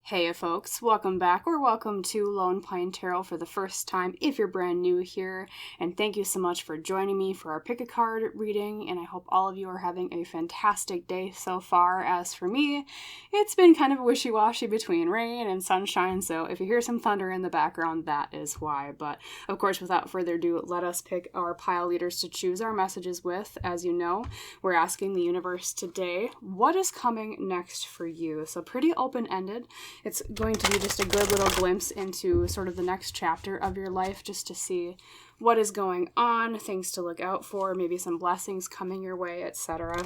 Hey folks, welcome back or welcome to Lone Pine Tarot for the first time if you're brand new here, and thank you so much for joining me for our pick a card reading, and I hope all of you are having a fantastic day so far. As for me, it's been kind of wishy-washy between rain and sunshine, so if you hear some thunder in the background, that is why. But of course, without further ado, let us pick our pile leaders to choose our messages with. As you know, we're asking the universe today, what is coming next for you? So pretty open-ended. It's going to be just a good little glimpse into sort of the next chapter of your life, just to see what is going on, things to look out for, maybe some blessings coming your way, etc.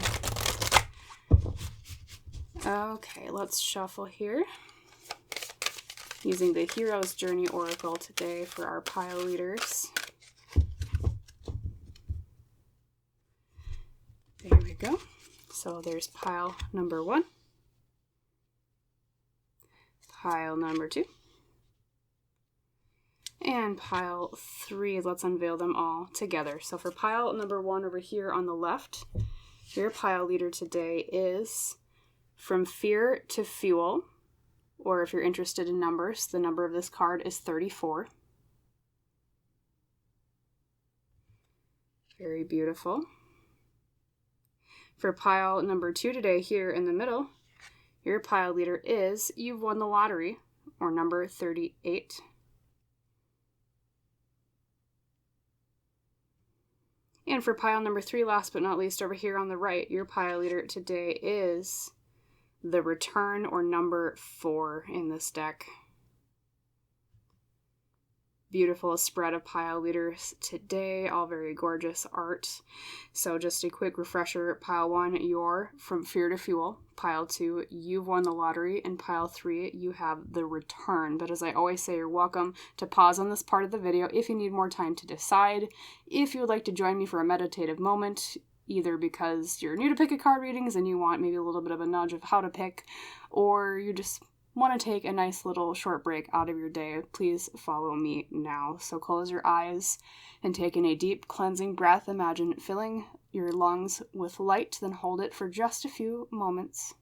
Okay, let's shuffle here. Using the Hero's Journey Oracle today for our pile leaders. There we go. So there's pile number 1. Pile number 2, and pile 3. Let's unveil them all together. So for pile number 1 over here on the left, your pile leader today is From Fear to Fuel, or if you're interested in numbers, the number of this card is 34. Very beautiful. For pile number 2 today, here in the middle, your pile leader is You've Won the Lottery, or number 38. And for pile number 3, last but not least, over here on the right, your pile leader today is The Return, or number 4 in this deck. Beautiful spread of pile leaders today, all very gorgeous art. So just a quick refresher, pile 1, you're From Fear to Fuel. Pile 2, You've Won the Lottery. And pile 3, you have The Return. But as I always say, you're welcome to pause on this part of the video if you need more time to decide. If you would like to join me for a meditative moment, either because you're new to pick a card readings and you want maybe a little bit of a nudge of how to pick, or you just want to take a nice little short break out of your day, please follow me now. So close your eyes and take in a deep cleansing breath. Imagine filling your lungs with light, then hold it for just a few moments.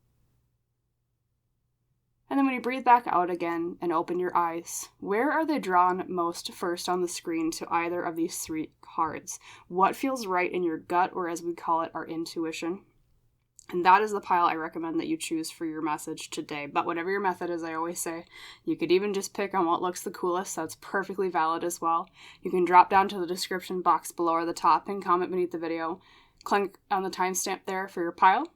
And then when you breathe back out again and open your eyes, where are they drawn most first on the screen to either of these 3 cards? What feels right in your gut, or as we call it, our intuition? And that is the pile I recommend that you choose for your message today. But whatever your method is, I always say, you could even just pick on what looks the coolest. That's perfectly valid as well. You can drop down to the description box below or the top and comment beneath the video. Click on the timestamp there for your pile.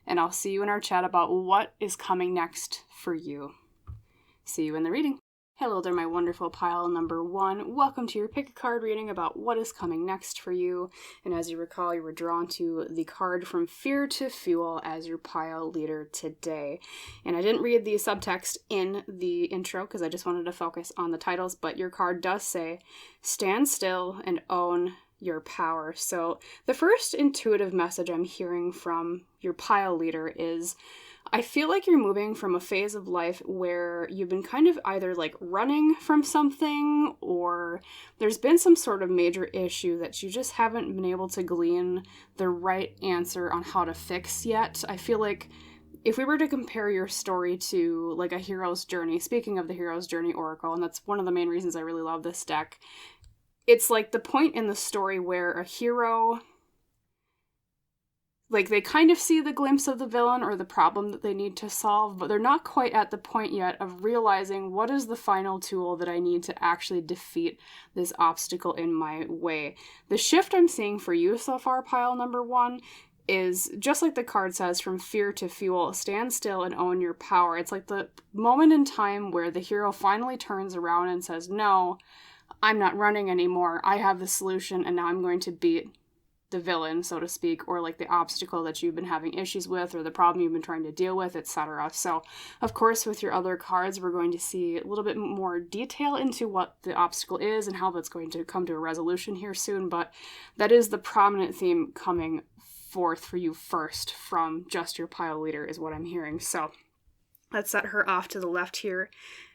And I'll see you in our chat about what is coming next for you. See you in the reading. Hello there, my wonderful pile number 1. Welcome to your pick a card reading about what is coming next for you. And as you recall, you were drawn to the card From Fear to Fuel as your pile leader today. And I didn't read the subtext in the intro because I just wanted to focus on the titles, but your card does say, Stand still and own your power. So the first intuitive message I'm hearing from your pile leader is, I feel like you're moving from a phase of life where you've been kind of either like running from something, or there's been some sort of major issue that you just haven't been able to glean the right answer on how to fix yet. I feel like if we were to compare your story to like a hero's journey, speaking of the Hero's Journey Oracle, and that's one of the main reasons I really love this deck, it's like the point in the story where a hero, like, they kind of see the glimpse of the villain or the problem that they need to solve, but they're not quite at the point yet of realizing what is the final tool that I need to actually defeat this obstacle in my way. The shift I'm seeing for you so far, pile number 1, is just like the card says, From Fear to Fuel, stand still and own your power. It's like the moment in time where the hero finally turns around and says, no, I'm not running anymore. I have the solution, and now I'm going to beat the villain, so to speak, or like the obstacle that you've been having issues with, or the problem you've been trying to deal with, etc. So, of course, with your other cards, we're going to see a little bit more detail into what the obstacle is and how that's going to come to a resolution here soon, but that is the prominent theme coming forth for you first from just your pile leader, is what I'm hearing. So, let's set her off to the left here,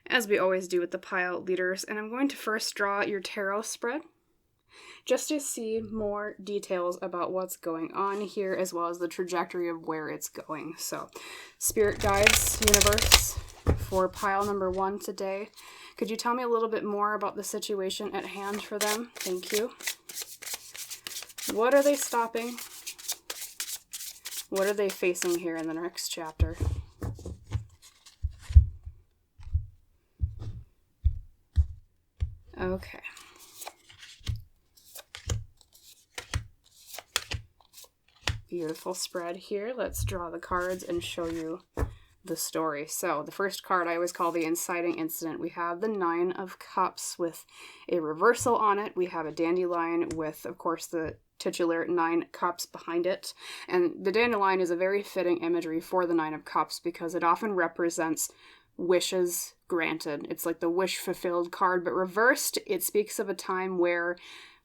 as we always do with the pile leaders, and I'm going to first draw your tarot spread. just to see more details about what's going on here, as well as the trajectory of where it's going. So, spirit guides, universe, for pile number 1 today. Could you tell me a little bit more about the situation at hand for them? Thank you. What are they stopping? What are they facing here in the next chapter? Okay. Beautiful spread here. Let's draw the cards and show you the story. So the first card I always call the inciting incident. We have the 9 of Cups with a reversal on it. We have a dandelion with, of course, the titular 9 cups behind it. And the dandelion is a very fitting imagery for the 9 of Cups because it often represents wishes granted. It's like the wish fulfilled card, but reversed, it speaks of a time where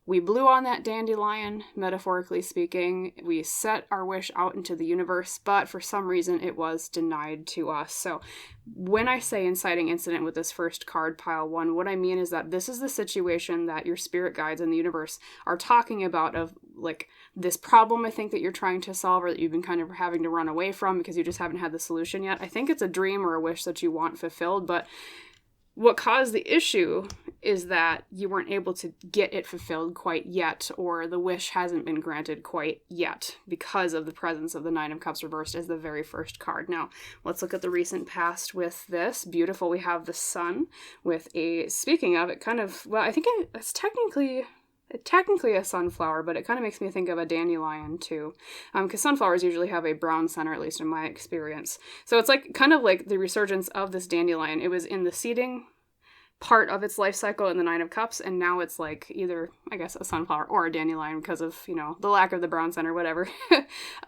we blew on that dandelion, metaphorically speaking. We set our wish out into the universe, but for some reason it was denied to us. So when I say inciting incident with this first card, pile 1, what I mean is that this is the situation that your spirit guides in the universe are talking about, of like this problem I think that you're trying to solve, or that you've been kind of having to run away from because you just haven't had the solution yet. I think it's a dream or a wish that you want fulfilled, but what caused the issue is that you weren't able to get it fulfilled quite yet, or the wish hasn't been granted quite yet because of the presence of the 9 of Cups reversed as the very first card. Now, let's look at the recent past with this. Beautiful. We have the Sun with a, speaking of, it kind of, well, I think it's technically a sunflower, but it kind of makes me think of a dandelion too, because sunflowers usually have a brown center, at least in my experience. So it's like kind of like the resurgence of this dandelion. It was in the seeding part of its life cycle in the 9 of Cups, and now it's like either, I guess, a sunflower or a dandelion because of, you know, the lack of the brown center, whatever.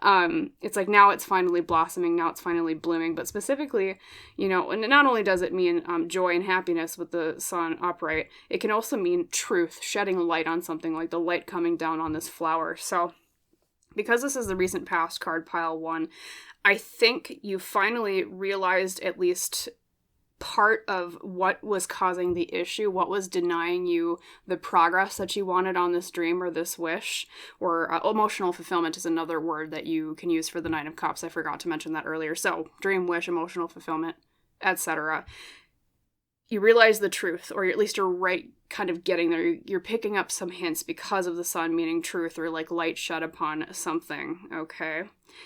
It's like now it's finally blossoming, now it's finally blooming, but specifically, you know, and not only does it mean joy and happiness with the sun upright, it can also mean truth, shedding light on something, like the light coming down on this flower. So because this is the recent past card, pile 1, I think you finally realized at least part of what was causing the issue, what was denying you the progress that you wanted on this dream or this wish, or emotional fulfillment is another word that you can use for the 9 of Cups. I forgot to mention that earlier. So dream, wish, emotional fulfillment, etc. You realize the truth, or at least you're right kind of getting there. You're picking up some hints because of the sun, meaning truth, or like light shed upon something, okay?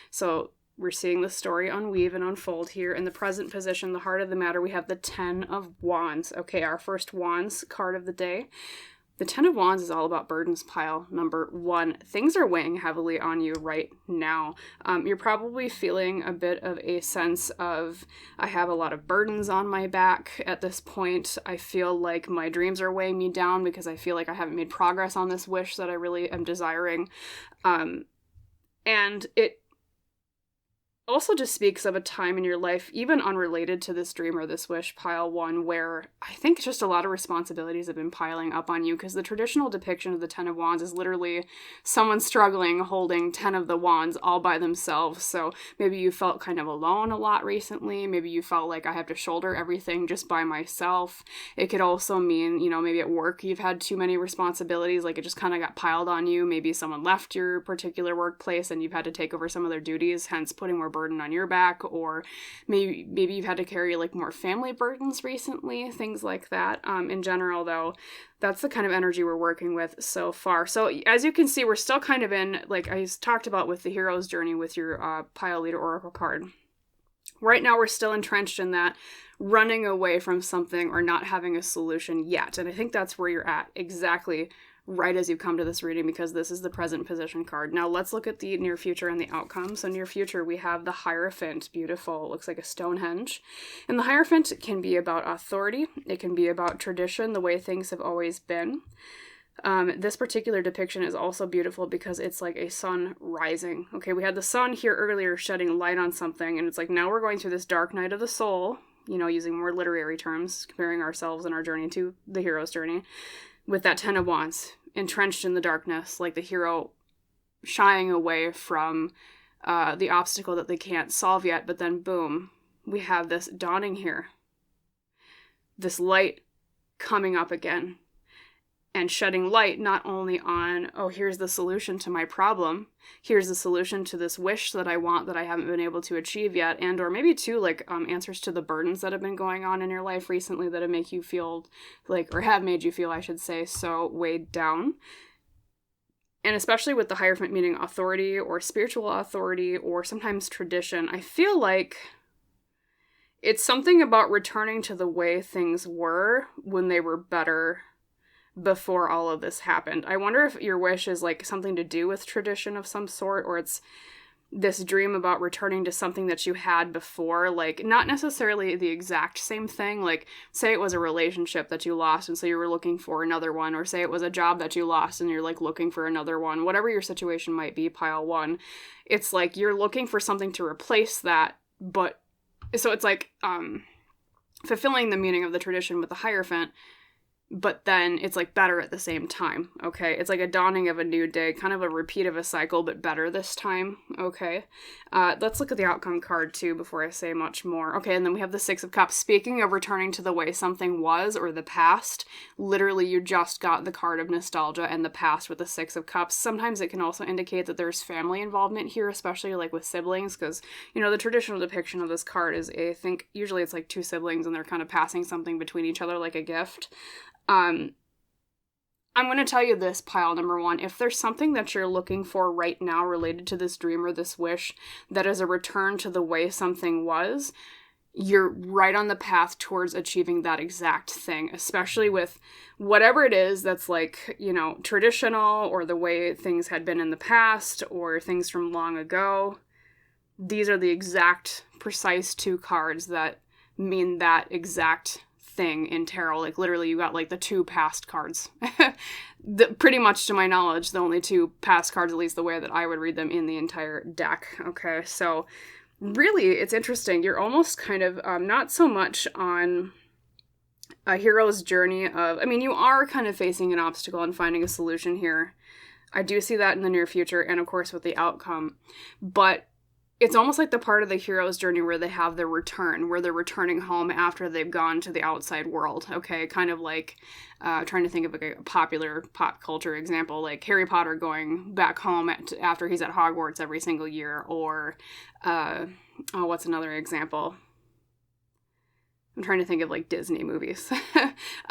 So we're seeing the story unweave and unfold here. In the present position, the heart of the matter, we have the 10 of Wands. Okay, our first Wands card of the day. The 10 of Wands is all about burdens, pile number 1. Things are weighing heavily on you right now. You're probably feeling a bit of a sense of, I have a lot of burdens on my back at this point. I feel like my dreams are weighing me down because I feel like I haven't made progress on this wish that I really am desiring. And it also just speaks of a time in your life, even unrelated to this dream or this wish, pile 1, where I think just a lot of responsibilities have been piling up on you, because the traditional depiction of the 10 of Wands is literally someone struggling holding 10 of the Wands all by themselves. So maybe you felt kind of alone a lot recently. Maybe you felt like I have to shoulder everything just by myself. It could also mean, you know, maybe at work you've had too many responsibilities, like it just kind of got piled on you. Maybe someone left your particular workplace and you've had to take over some of their duties, hence putting more burden on your back. Or maybe you've had to carry like more family burdens recently, things like that. In general, though, that's the kind of energy we're working with so far. So as you can see, we're still kind of in, like I talked about with the hero's journey with your pile leader oracle card. Right now, we're still entrenched in that running away from something or not having a solution yet. And I think that's where you're at exactly right as you come to this reading, because this is the present position card. Now let's look at the near future and the outcome. So near future, we have the Hierophant. Beautiful. It looks like a Stonehenge. And the Hierophant can be about authority. It can be about tradition, the way things have always been. This particular depiction is also beautiful because it's like a sun rising. Okay, we had the sun here earlier shedding light on something, and it's like now we're going through this dark night of the soul, you know, using more literary terms, comparing ourselves and our journey to the hero's journey, with that 10 of Wands, entrenched in the darkness, like the hero shying away from the obstacle that they can't solve yet, but then boom, we have this dawning here. This light coming up again. and shedding light not only on, oh, here's the solution to my problem, here's the solution to this wish that I want that I haven't been able to achieve yet, and or maybe too, like, answers to the burdens that have been going on in your life recently that have make you feel like, or have made you feel, I should say, so weighed down. And especially with the Hierophant meaning authority or spiritual authority or sometimes tradition, I feel like it's something about returning to the way things were when they were better before all of this happened. I wonder if your wish is like something to do with tradition of some sort, or it's this dream about returning to something that you had before, like not necessarily the exact same thing. Like say it was a relationship that you lost and so you were looking for another one, or say it was a job that you lost and you're like looking for another one. Whatever your situation might be, pile one, it's like you're looking for something to replace that, but so it's like fulfilling the meaning of the tradition with the Hierophant, but then it's like better at the same time, okay? It's like a dawning of a new day, kind of a repeat of a cycle, but better this time, okay? Let's look at the outcome card too before I say much more. Okay, and then we have the Six of Cups. Speaking of returning to the way something was or the past, literally you just got the card of nostalgia and the past with the Six of Cups. Sometimes it can also indicate that there's family involvement here, especially like with siblings, because, you know, the traditional depiction of this card is, I think, usually it's like two siblings and they're kind of passing something between each other like a gift. I'm going to tell you this, pile number one. If there's something that you're looking for right now related to this dream or this wish that is a return to the way something was, you're right on the path towards achieving that exact thing, especially with whatever it is that's like, you know, traditional or the way things had been in the past or things from long ago. These are the exact precise two cards that mean that exact thing in tarot. Like literally you got like the two past cards. Pretty much to my knowledge, the only two past cards, at least the way that I would read them in the entire deck. Okay, so really it's interesting. You're almost kind of not so much on a hero's journey of, I mean, you are kind of facing an obstacle and finding a solution here. I do see that in the near future and of course with the outcome, but it's almost like the part of the hero's journey where they have their return, where they're returning home after they've gone to the outside world, okay? Kind of like, trying to think of a popular pop culture example, like Harry Potter going back home after he's at Hogwarts every single year, or, what's another example? I'm trying to think of like Disney movies.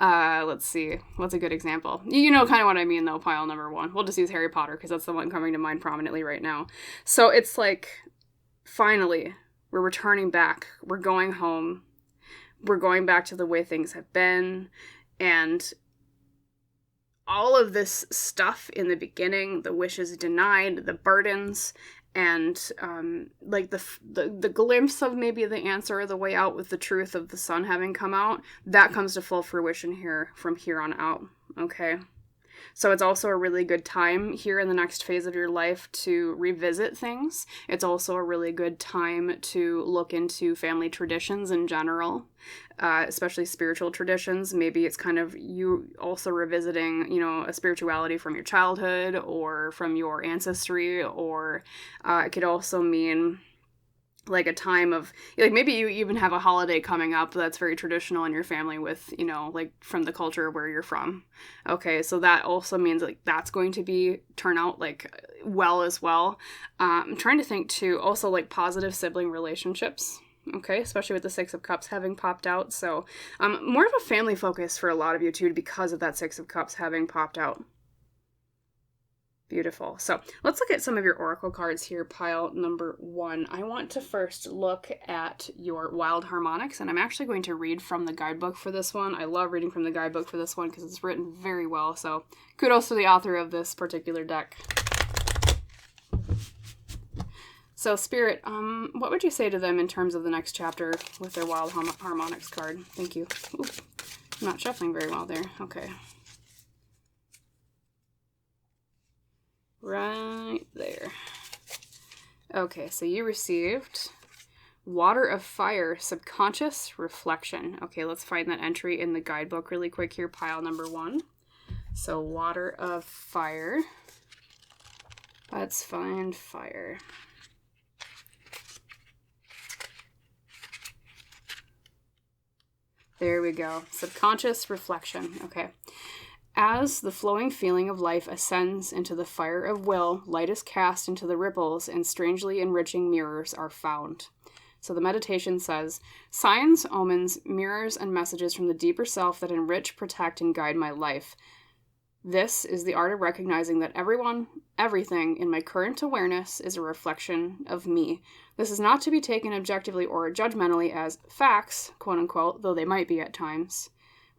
Let's see. What's a good example? You know kind of what I mean though, pile number one. We'll just use Harry Potter because that's the one coming to mind prominently right now. So it's like, finally, we're returning back. We're going home. We're going back to the way things have been. And all of this stuff in the beginning, the wishes denied, the burdens, and like the glimpse of maybe the answer or the way out with the truth of the sun having come out, that comes to full fruition here from here on out, okay? So it's also a really good time here in the next phase of your life to revisit things. It's also a really good time to look into family traditions in general, especially spiritual traditions. Maybe it's kind of you also revisiting, you know, a spirituality from your childhood or from your ancestry, or it could also mean like a time of, like maybe you even have a holiday coming up that's very traditional in your family with, you know, like from the culture where you're from. Okay, so that also means like that's going to turn out like well as well. I'm trying to think too, also like positive sibling relationships. Okay, especially with the Six of Cups having popped out. So more of a family focus for a lot of you too because of that Six of Cups having popped out. Beautiful. So let's look at some of your oracle cards here, pile number one. I want to first look at your wild harmonics, and I'm actually going to read from the guidebook for this one. I love reading from the guidebook for this one because it's written very well. So kudos to the author of this particular deck. So Spirit, what would you say to them in terms of the next chapter with their wild harmonics card? Thank you. Ooh, I'm not shuffling very well there. Okay. Right there. Okay, so you received Water of Fire, Subconscious Reflection. Okay, let's find that entry in the guidebook really quick here, pile number one. So Water of Fire. Let's find fire. There we go. Subconscious Reflection. Okay. As the flowing feeling of life ascends into the fire of will, light is cast into the ripples, and strangely enriching mirrors are found. So the meditation says, signs, omens, mirrors, and messages from the deeper self that enrich, protect, and guide my life. This is the art of recognizing that everyone, everything in my current awareness is a reflection of me. This is not to be taken objectively or judgmentally as facts, quote unquote, though they might be at times.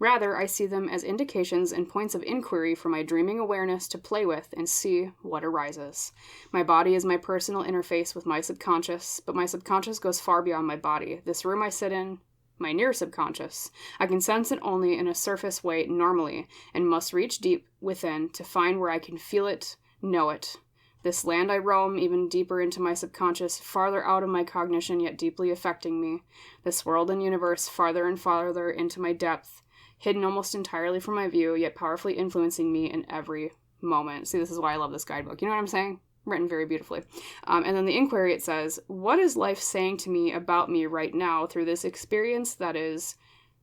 Rather, I see them as indications and points of inquiry for my dreaming awareness to play with and see what arises. My body is my personal interface with my subconscious, but my subconscious goes far beyond my body. This room I sit in, my near subconscious. I can sense it only in a surface way normally, and must reach deep within to find where I can feel it, know it. This land I roam, even deeper into my subconscious, farther out of my cognition, yet deeply affecting me. This world and universe, farther and farther into my depth, hidden almost entirely from my view, yet powerfully influencing me in every moment. See, this is why I love this guidebook. You know what I'm saying? Written very beautifully. And then the inquiry, it says, what is life saying to me about me right now through this experience that is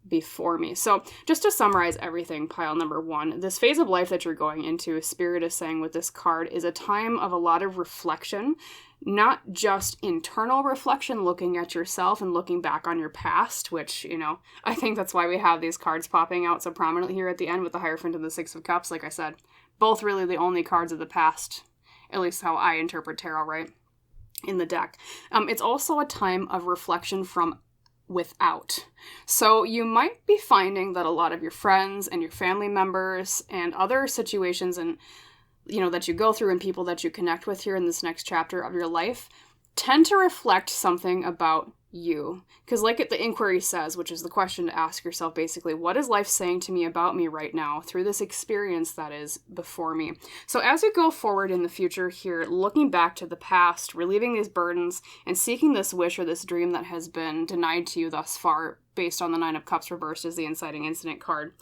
before me? So just to summarize everything, pile number 1, this phase of life that you're going into, Spirit is saying with this card, is a time of a lot of reflection, not just internal reflection, looking at yourself and looking back on your past, which, you know, I think that's why we have these cards popping out so prominently here at the end with the Hierophant and the Six of Cups. Like I said, both really the only cards of the past, at least how I interpret tarot, right, in the deck. It's also a time of reflection from without. So you might be finding that a lot of your friends and your family members and other situations and, you know, that you go through and people that you connect with here in this next chapter of your life tend to reflect something about you. Because like the inquiry says, which is the question to ask yourself basically, what is life saying to me about me right now through this experience that is before me? So as you go forward in the future here, looking back to the past, relieving these burdens, and seeking this wish or this dream that has been denied to you thus far based on the Nine of Cups reversed as the inciting incident card,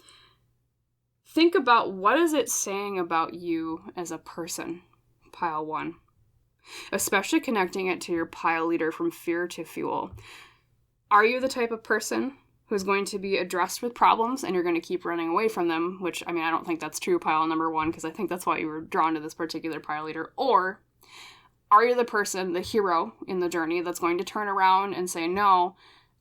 think about what is it saying about you as a person, pile 1. Especially connecting it to your pile leader from fear to fuel. Are you the type of person who's going to be addressed with problems and you're going to keep running away from them? Which, I mean, I don't think that's true, pile number 1, because I think that's why you were drawn to this particular pile leader. Or are you the person, the hero in the journey, that's going to turn around and say, no,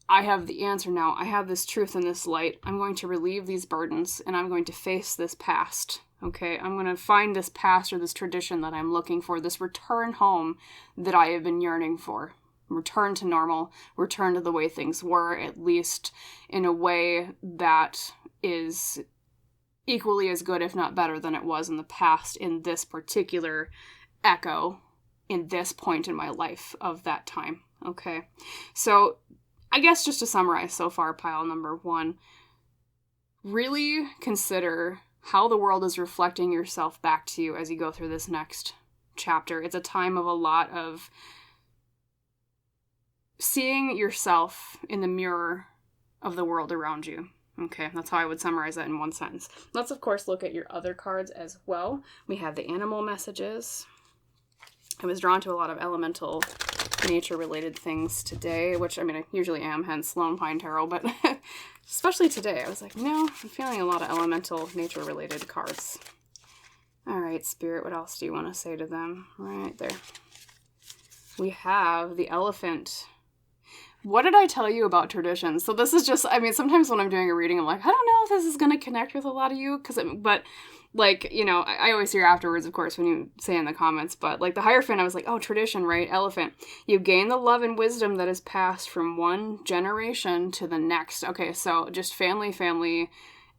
I have the answer now. I have this truth and this light. I'm going to relieve these burdens and I'm going to face this past. Okay, I'm going to find this past or this tradition that I'm looking for, this return home that I have been yearning for. Return to normal, return to the way things were, at least in a way that is equally as good, if not better, than it was in the past in this particular echo, in this point in my life of that time. Okay, so I guess just to summarize so far, pile number 1, really consider how the world is reflecting yourself back to you as you go through this next chapter. It's a time of a lot of seeing yourself in the mirror of the world around you. Okay, that's how I would summarize that in one sentence. Let's, of course, look at your other cards as well. We have the animal messages. I was drawn to a lot of elemental nature-related things today, which, I mean, I usually am, hence Lone Pine Tarot, but especially today, I was like, no, I'm feeling a lot of elemental nature-related cards. All right, Spirit, what else do you want to say to them? Right there. We have the Elephant. What did I tell you about traditions? So this is just, I mean, sometimes when I'm doing a reading, I'm like, I don't know if this is going to connect with a lot of you, but like, you know, I always hear afterwards, of course, when you say in the comments, but like the Hierophant, I was like, oh, tradition, right? Elephant. You gain the love and wisdom that is passed from one generation to the next. Okay, so just family,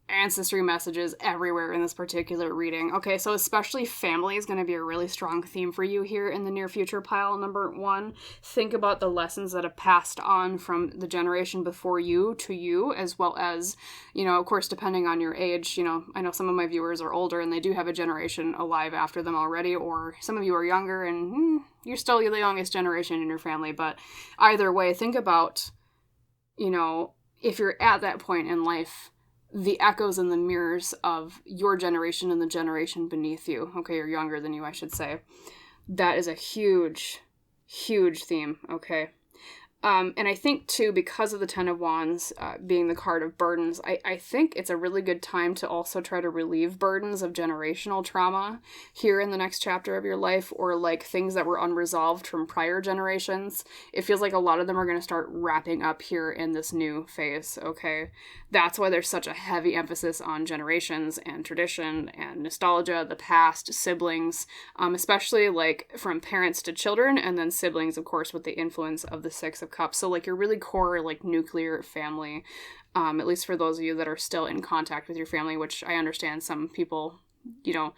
ancestry messages everywhere in this particular reading. Okay, so especially family is going to be a really strong theme for you here in the near future, pile number 1. Think about the lessons that have passed on from the generation before you to you, as well as, you know, of course, depending on your age, you know, I know some of my viewers are older and they do have a generation alive after them already, or some of you are younger and you're still the youngest generation in your family, but either way, think about, you know, if you're at that point in life, the echoes and the mirrors of your generation and the generation beneath you, okay, or younger than you, I should say. That is a huge, huge theme, okay? And I think, too, because of the Ten of Wands being the card of burdens, I think it's a really good time to also try to relieve burdens of generational trauma here in the next chapter of your life, or like things that were unresolved from prior generations. It feels like a lot of them are going to start wrapping up here in this new phase, okay? That's why there's such a heavy emphasis on generations and tradition and nostalgia, the past, siblings, especially like from parents to children, and then siblings, of course, with the influence of the Six of Cups. So like your really core, like nuclear family, at least for those of you that are still in contact with your family, which I understand some people, you know,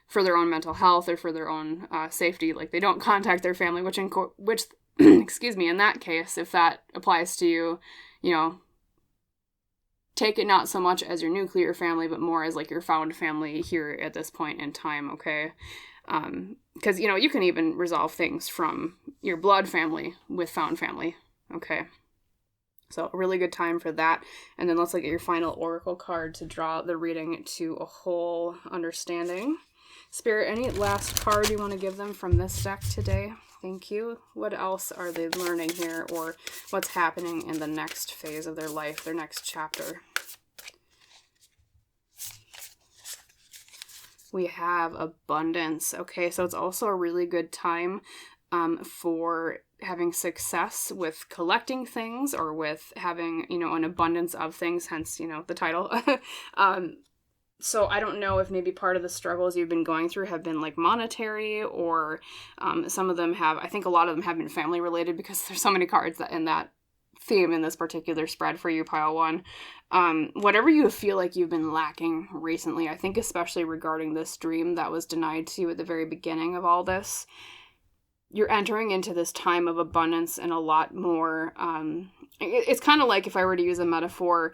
for their own mental health or for their own safety, like they don't contact their family, which excuse me, in that case, if that applies to you, you know, take it not so much as your nuclear family, but more as like your found family here at this point in time, okay? Because, you know, you can even resolve things from your blood family with found family, okay? So a really good time for that. And then let's look at your final oracle card to draw the reading to a whole understanding. Spirit, any last card you want to give them from this deck today? Thank you. What else are they learning here, or what's happening in the next phase of their life, their next chapter? We have abundance. Okay, so it's also a really good time for having success with collecting things, or with having, you know, an abundance of things, hence, you know, the title. So I don't know if maybe part of the struggles you've been going through have been like monetary, or some of them have, I think a lot of them have been family related, because there's so many cards that in that theme in this particular spread for you, pile one. Whatever you feel like you've been lacking recently, I think especially regarding this dream that was denied to you at the very beginning of all this, you're entering into this time of abundance and a lot more. It's kind of like, if I were to use a metaphor,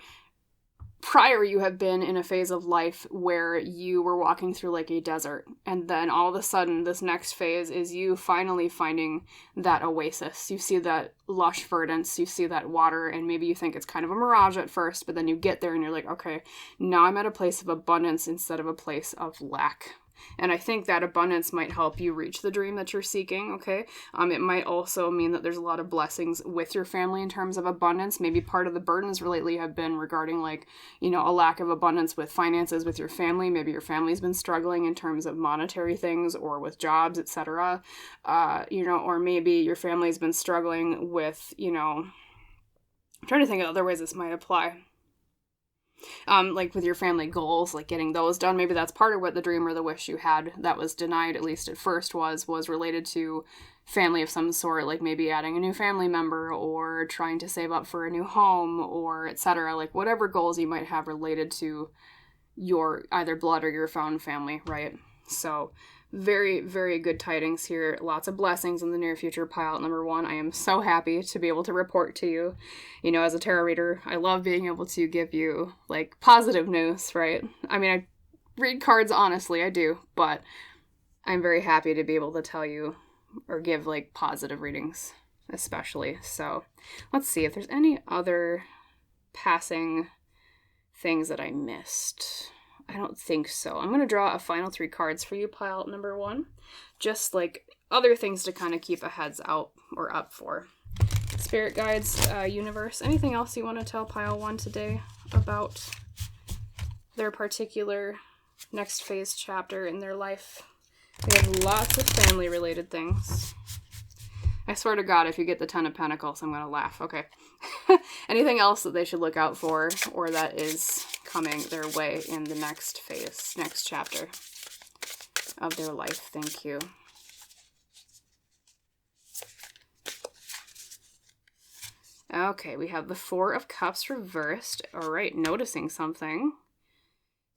prior you have been in a phase of life where you were walking through like a desert, and then all of a sudden this next phase is you finally finding that oasis. You see that lush verdance, you see that water, and maybe you think it's kind of a mirage at first, but then you get there and you're like, okay, now I'm at a place of abundance instead of a place of lack. And I think that abundance might help you reach the dream that you're seeking, okay? It might also mean that there's a lot of blessings with your family in terms of abundance. Maybe part of the burdens lately have been regarding, like, you know, a lack of abundance with finances with your family. Maybe your family's been struggling in terms of monetary things or with jobs, etc. You know, or maybe your family's been struggling with, you know, I'm trying to think of other ways this might apply. Like with your family goals, like getting those done. Maybe that's part of what the dream or the wish you had that was denied, at least at first, was related to family of some sort, like maybe adding a new family member, or trying to save up for a new home, or etc. Like whatever goals you might have related to your either blood or your found family, right? So very, very good tidings here. Lots of blessings in the near future, pile number one. I am so happy to be able to report to you. You know, as a tarot reader, I love being able to give you, like, positive news, right? I mean, I read cards honestly, I do, but I'm very happy to be able to tell you or give, like, positive readings, especially. So let's see if there's any other passing things that I missed. I don't think so. I'm going to draw a final 3 cards for you, pile number one. Just like other things to kind of keep a heads out or up for. Spirit guides, universe, anything else you want to tell pile one today about their particular next phase chapter in their life? We have lots of family related things. I swear to God, if you get the 10 of Pentacles, I'm going to laugh. Okay. Anything else that they should look out for, or that is coming their way in the next phase, next chapter of their life? Thank you. Okay, we have the 4 of Cups reversed. All right, noticing something.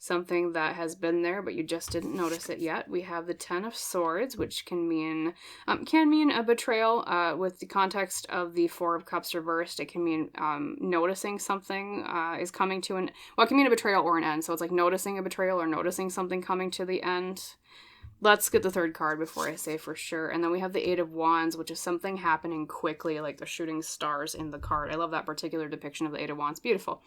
Something that has been there, but you just didn't notice it yet. We have the 10 of Swords, which can mean a betrayal. With the context of the 4 of Cups reversed, it can mean noticing something is coming to an... Well, it can mean a betrayal or an end. So it's like noticing a betrayal or noticing something coming to the end. Let's get the 3rd card before I say for sure. And then we have the 8 of Wands, which is something happening quickly, like the shooting stars in the card. I love that particular depiction of the 8 of Wands. Beautiful.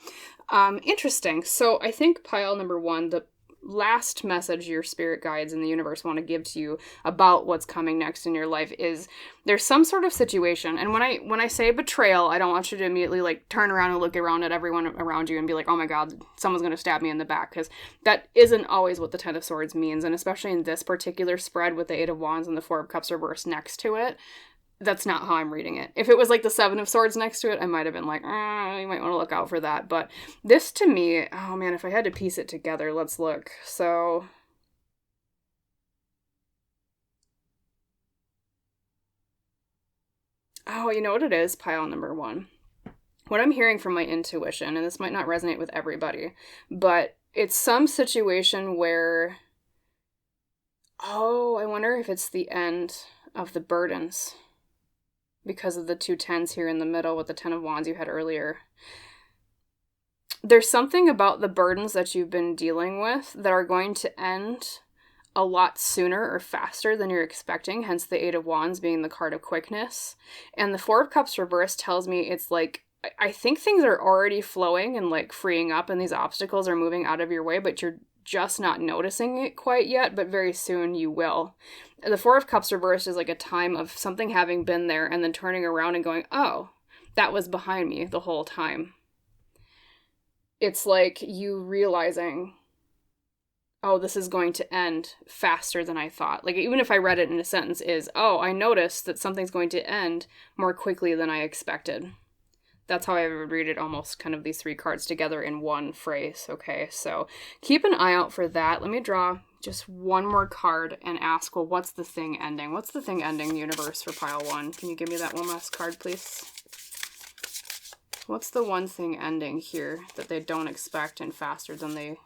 Interesting. So I think pile number one, the last message your spirit guides and the universe want to give to you about what's coming next in your life is there's some sort of situation. And when I say betrayal, I don't want you to immediately like turn around and look around at everyone around you and be like, oh my God, someone's going to stab me in the back, because that isn't always what the Ten of Swords means. And especially in this particular spread with the Eight of Wands and the Four of Cups reversed next to it, that's not how I'm reading it. If it was like the Seven of Swords next to it, I might have been like, you might want to look out for that. But this to me, oh man, if I had to piece it together, let's look. So, oh, you know what it is? Pile number one. What I'm hearing from my intuition, and this might not resonate with everybody, but it's some situation where, oh, I wonder if it's the end of the burdens. Because of the two tens here in the middle with the Ten of Wands you had earlier. There's something about the burdens that you've been dealing with that are going to end a lot sooner or faster than you're expecting, hence the Eight of Wands being the card of quickness. And the Four of Cups reversed tells me it's like, I think things are already flowing and like freeing up and these obstacles are moving out of your way, but you're just not noticing it quite yet, but very soon you will. The Four of Cups reversed is like a time of something having been there and then turning around and going, oh, that was behind me the whole time. It's like you realizing, oh, this is going to end faster than I thought. Like, even if I read it in a sentence is, oh, I noticed that something's going to end more quickly than I expected. That's how I would read it, almost kind of these three cards together in one phrase, okay? So keep an eye out for that. Let me draw just one more card and ask, well, what's the thing ending? What's the thing ending, universe, for pile one? Can you give me that one last card, please? What's the one thing ending here that they don't expect and faster than they...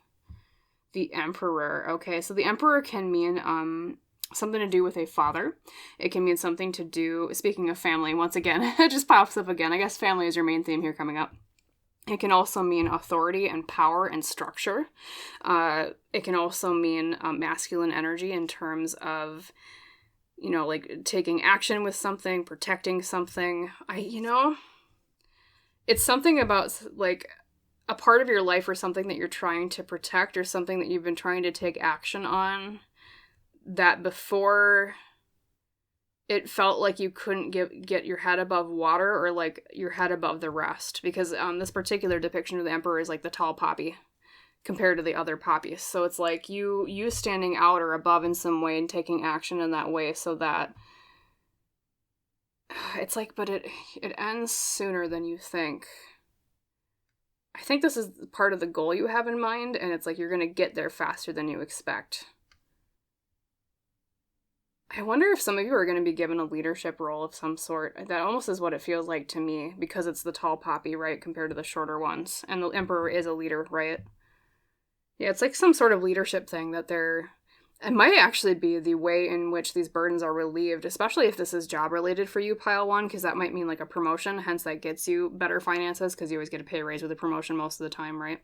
The Emperor. Okay, so the Emperor can mean something to do with a father. It can mean something to do, speaking of family, once again, it just pops up again. I guess family is your main theme here coming up. It can also mean authority and power and structure. It can also mean masculine energy in terms of, you know, like taking action with something, protecting something. It's something about like a part of your life or something that you're trying to protect or something that you've been trying to take action on that before it felt like you couldn't get your head above water or like your head above the rest, because this particular depiction of the Emperor is like the tall poppy compared to the other poppies. So it's like you standing out or above in some way and taking action in that way, so that it's like, but it ends sooner than you think. I think this is part of the goal you have in mind, and it's like you're going to get there faster than you expect. I wonder if some of you are going to be given a leadership role of some sort. That almost is what it feels like to me, because it's the tall poppy, right, compared to the shorter ones. And the Emperor is a leader, right? Yeah, it's like some sort of leadership thing that they're... It might actually be the way in which these burdens are relieved, especially if this is job-related for you, pile one, because that might mean like a promotion, hence that gets you better finances, because you always get a pay raise with a promotion most of the time, right?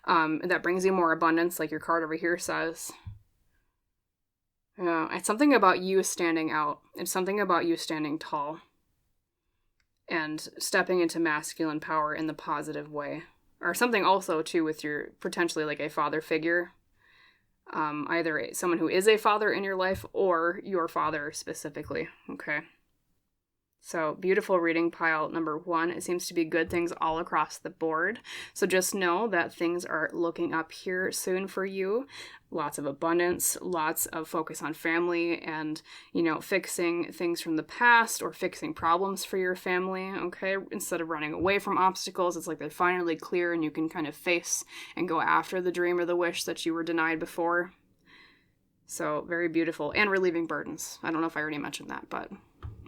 That brings you more abundance, like your card over here says. Yeah, it's something about you standing out. It's something about you standing tall and stepping into masculine power in the positive way. Or something also, too, with your potentially like a father figure. Either someone who is a father in your life or your father specifically. Okay. So, beautiful reading, pile number one. It seems to be good things all across the board. So just know that things are looking up here soon for you. Lots of abundance, lots of focus on family and, you know, fixing things from the past or fixing problems for your family, okay? Instead of running away from obstacles, it's like they're finally clear and you can kind of face and go after the dream or the wish that you were denied before. So, very beautiful. And relieving burdens. I don't know if I already mentioned that, but...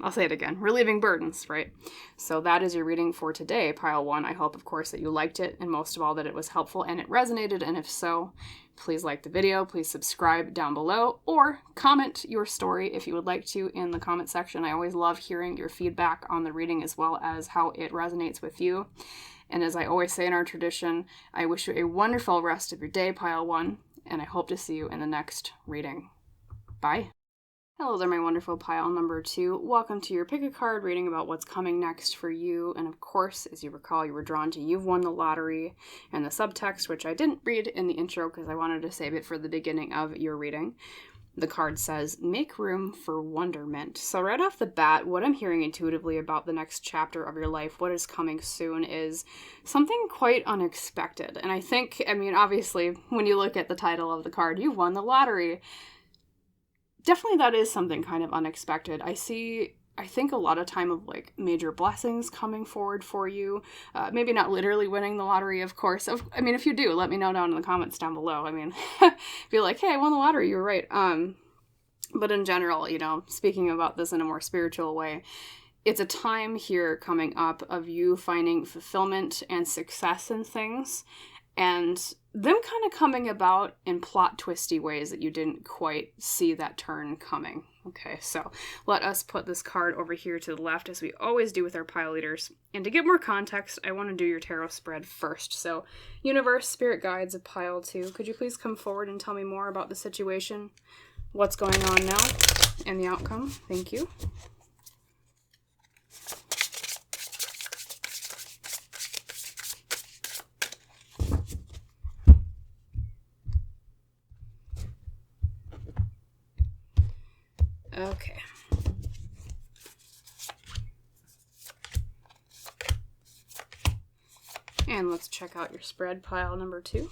I'll say it again. Relieving burdens, right? So that is your reading for today, pile one. I hope, of course, that you liked it, and most of all, that it was helpful and it resonated. And if so, please like the video, please subscribe down below, or comment your story if you would like to in the comment section. I always love hearing your feedback on the reading as well as how it resonates with you. And as I always say in our tradition, I wish you a wonderful rest of your day, pile one, and I hope to see you in the next reading. Bye. Hello there, my wonderful pile number 2. Welcome to your pick a card reading about what's coming next for you. And of course, as you recall, you were drawn to You've Won the Lottery and the subtext, which I didn't read in the intro because I wanted to save it for the beginning of your reading. The card says, make room for wonderment. So right off the bat, what I'm hearing intuitively about the next chapter of your life, what is coming soon, is something quite unexpected. And I think, obviously, when you look at the title of the card, You've Won the Lottery, definitely that is something kind of unexpected. I think a lot of time of like major blessings coming forward for you. Maybe not literally winning the lottery, of course. If you do, let me know down in the comments down below. Be like, hey, I won the lottery, you were right. But in general, speaking about this in a more spiritual way, it's a time here coming up of you finding fulfillment and success in things, and them kind of coming about in plot twisty ways that you didn't quite see that turn coming. Okay, so let us put this card over here to the left, as we always do with our pile leaders. And to get more context, I want to do your tarot spread first. So, universe, spirit guides of pile 2, could you please come forward and tell me more about the situation, what's going on now, and the outcome? Thank you. Okay. And let's check out your spread, pile number 2.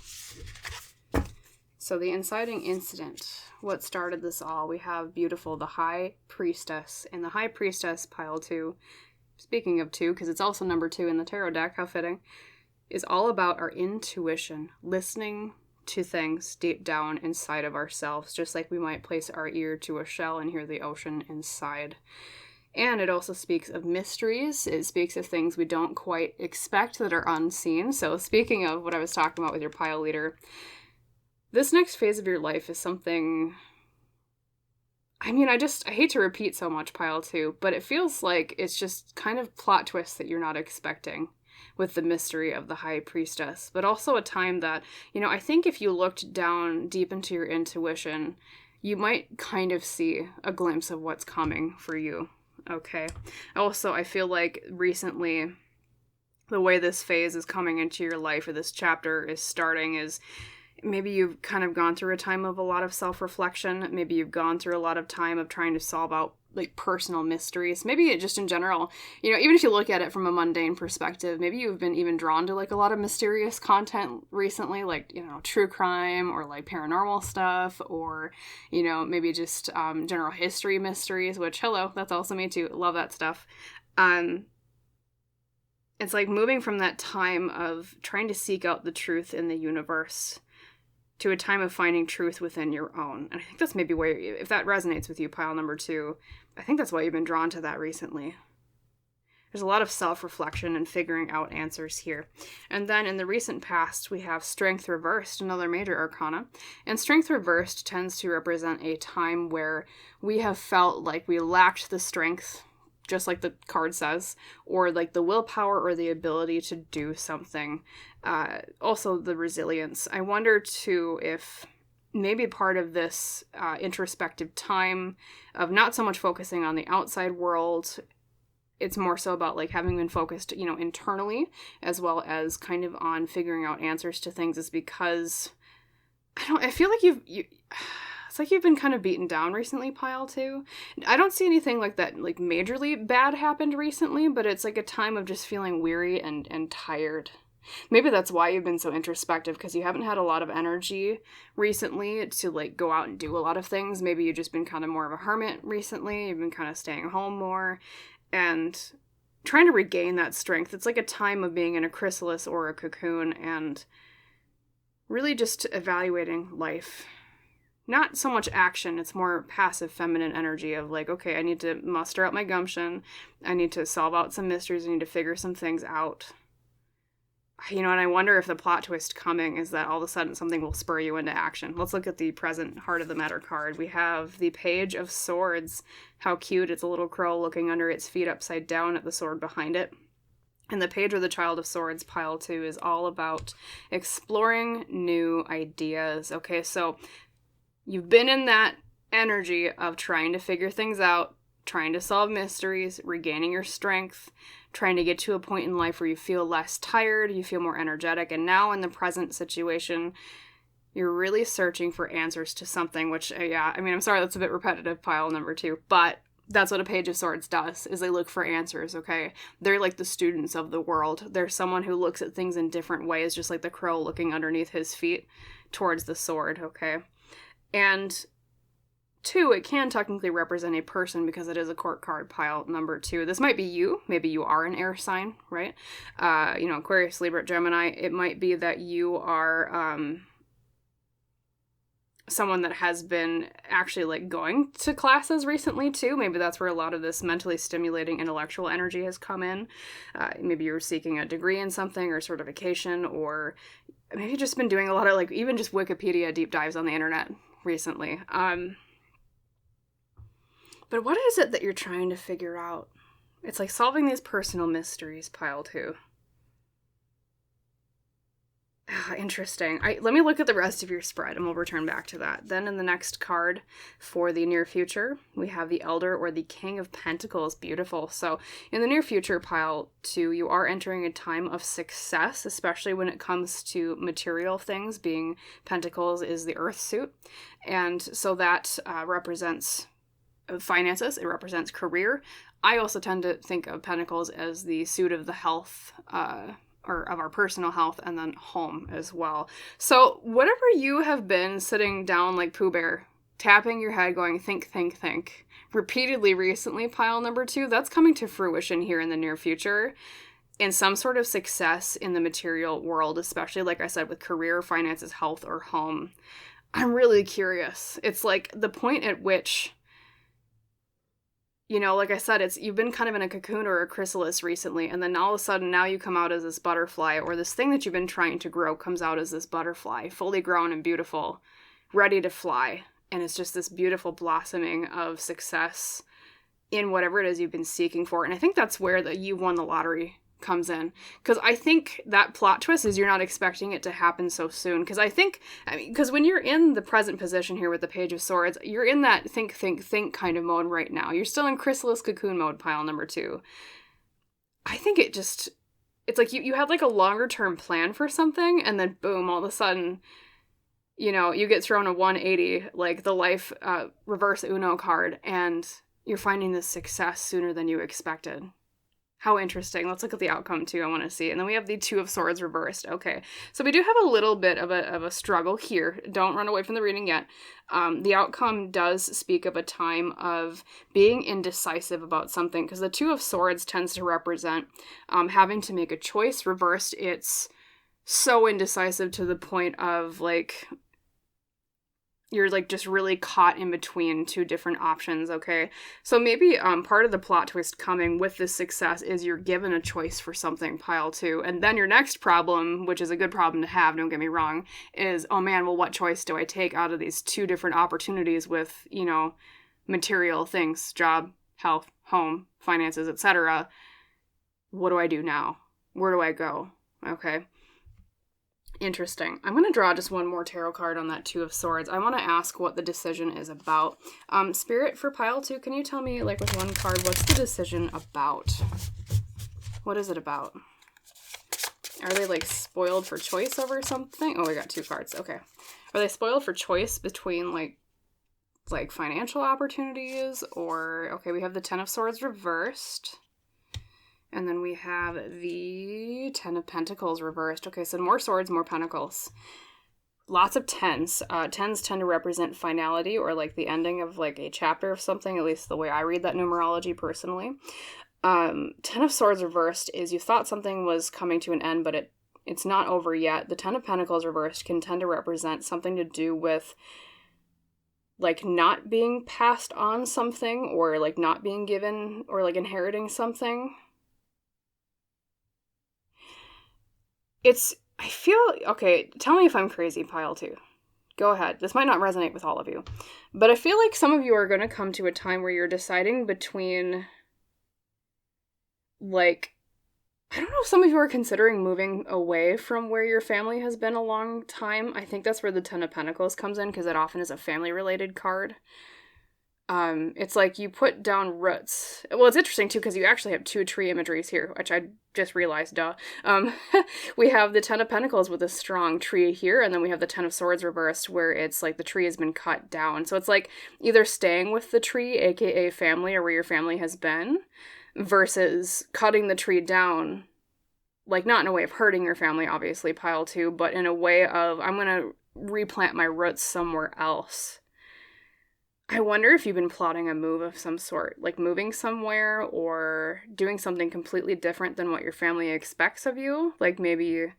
So the inciting incident, what started this all? We have beautiful, the High Priestess. And the High Priestess, pile 2, speaking of 2, because it's also number 2 in the tarot deck, how fitting, is all about our intuition, listening to things deep down inside of ourselves, just like we might place our ear to a shell and hear the ocean inside. And it also speaks of mysteries. It speaks of things we don't quite expect that are unseen. So speaking of what I was talking about with your pile leader, this next phase of your life is something, I hate to repeat so much, pile 2, but it feels like it's just kind of plot twists that you're not expecting with the mystery of the High Priestess, but also a time that, I think if you looked down deep into your intuition, you might kind of see a glimpse of what's coming for you, okay? Also, I feel like recently, the way this phase is coming into your life, or this chapter is starting, is maybe you've kind of gone through a time of a lot of self-reflection. Maybe you've gone through a lot of time of trying to solve out like personal mysteries. Maybe it just in general, even if you look at it from a mundane perspective, maybe you've been even drawn to like a lot of mysterious content recently, like, true crime or like paranormal stuff, or, maybe just general history mysteries, which, hello, that's also me too. Love that stuff. It's like moving from that time of trying to seek out the truth in the universe to a time of finding truth within your own. And I think that's maybe where, if that resonates with you, pile number 2, I think that's why you've been drawn to that recently. There's a lot of self-reflection and figuring out answers here. And then in the recent past, we have Strength Reversed, another major arcana. And Strength Reversed tends to represent a time where we have felt like we lacked the strength, just like the card says, or like the willpower or the ability to do something. Also the resilience. I wonder too if maybe part of this introspective time of not so much focusing on the outside world, it's more so about like having been focused, internally, as well as kind of on figuring out answers to things, is because I feel like it's like you've been kind of beaten down recently, pile 2. I don't see anything like that, like majorly bad happened recently, but it's like a time of just feeling weary and tired. Maybe that's why you've been so introspective, because you haven't had a lot of energy recently to like go out and do a lot of things. Maybe you've just been kind of more of a hermit recently. You've been kind of staying home more and trying to regain that strength. It's like a time of being in a chrysalis or a cocoon and really just evaluating life. Not so much action, it's more passive feminine energy of like, okay, I need to muster up my gumption. I need to solve out some mysteries. I need to figure some things out. And I wonder if the plot twist coming is that all of a sudden something will spur you into action. Let's look at the present Heart of the Matter card. We have the Page of Swords. How cute. It's a little crow looking under its feet upside down at the sword behind it. And the Page or the Child of Swords, pile 2, is all about exploring new ideas. Okay, so you've been in that energy of trying to figure things out, trying to solve mysteries, regaining your strength, trying to get to a point in life where you feel less tired, you feel more energetic, and now in the present situation, you're really searching for answers to something, which, yeah, I mean, I'm sorry, that's a bit repetitive, pile number 2, but that's what a Page of Swords does, is they look for answers, okay? They're like the students of the world. They're someone who looks at things in different ways, just like the crow looking underneath his feet towards the sword, okay? And 2, it can technically represent a person because it is a court card, pile number 2. This might be you. Maybe you are an air sign, right? Aquarius, Libra, Gemini. It might be that you are someone that has been actually like going to classes recently too. Maybe that's where a lot of this mentally stimulating intellectual energy has come in. Maybe you're seeking a degree in something or certification, or maybe you've just been doing a lot of like even just Wikipedia deep dives on the internet recently. But what is it that you're trying to figure out? It's like solving these personal mysteries, pile 2. Interesting. Let me look at the rest of your spread and we'll return back to that. Then in the next card for the near future, we have the Elder or the King of Pentacles. Beautiful. So in the near future, pile 2, you are entering a time of success, especially when it comes to material things, being Pentacles is the earth suit. And so that represents finances. It represents career. I also tend to think of Pentacles as the suit of the health, or of our personal health, and then home as well. So whatever you have been sitting down like Pooh Bear, tapping your head going, think, think, think, repeatedly recently, pile number 2, that's coming to fruition here in the near future in some sort of success in the material world, especially, like I said, with career, finances, health, or home. I'm really curious. It's like the point at which, you know, like I said, you've been kind of in a cocoon or a chrysalis recently, and then all of a sudden now you come out as this butterfly, or this thing that you've been trying to grow comes out as this butterfly, fully grown and beautiful, ready to fly. And it's just this beautiful blossoming of success in whatever it is you've been seeking for. And I think that's where the you won the lottery comes in, because I think that plot twist is you're not expecting it to happen so soon. Because when you're in the present position here with the Page of Swords, you're in that think, think, think kind of mode right now. You're still in chrysalis cocoon mode, pile number 2. I think it's like you had like a longer term plan for something, and then boom, all of a sudden, you know, you get thrown a 180, like the life reverse Uno card, and you're finding this success sooner than you expected. How interesting. Let's look at the outcome too. I want to see. And then we have the Two of Swords reversed. Okay. So we do have a little bit of a struggle here. Don't run away from the reading yet. The outcome does speak of a time of being indecisive about something, because the Two of Swords tends to represent having to make a choice. Reversed, it's so indecisive to the point of like, you're like just really caught in between two different options, okay? So maybe part of the plot twist coming with this success is you're given a choice for something, pile 2. And then your next problem, which is a good problem to have, don't get me wrong, is, oh man, well, what choice do I take out of these two different opportunities with, you know, material things, job, health, home, finances, etc. What do I do now? Where do I go? Okay. Interesting. I'm going to draw just one more tarot card on that Two of Swords. I want to ask what the decision is about. Spirit, for pile 2, can you tell me, like, with one card, what's the decision about? What is it about? Are they, like, spoiled for choice over something? Oh, we got 2 cards. Okay. Are they spoiled for choice between, like financial opportunities? Or, okay, we have the Ten of Swords reversed. And then we have the Ten of Pentacles reversed. Okay, so more swords, more pentacles. Lots of tens. Tens tend to represent finality, or like the ending of like a chapter of something, at least the way I read that numerology personally. Ten of Swords reversed is you thought something was coming to an end, but it's not over yet. The Ten of Pentacles reversed can tend to represent something to do with like not being passed on something, or like not being given, or like inheriting something. I feel, okay, tell me if I'm crazy, pile 2. Go ahead. This might not resonate with all of you. But I feel like some of you are going to come to a time where you're deciding between, like, I don't know if some of you are considering moving away from where your family has been a long time. I think that's where the Ten of Pentacles comes in, because it often is a family-related card. It's like you put down roots. Well, it's interesting too because you actually have two tree imageries here, which I just realized, duh. Um, we have the Ten of Pentacles with a strong tree here, and then we have the Ten of Swords reversed where it's like the tree has been cut down. So it's like either staying with the tree, aka family, or where your family has been, versus cutting the tree down, like not in a way of hurting your family, obviously, pile two, but in a way of I'm gonna replant my roots somewhere else. I wonder if you've been plotting a move of some sort, like moving somewhere or doing something completely different than what your family expects of you. Like maybe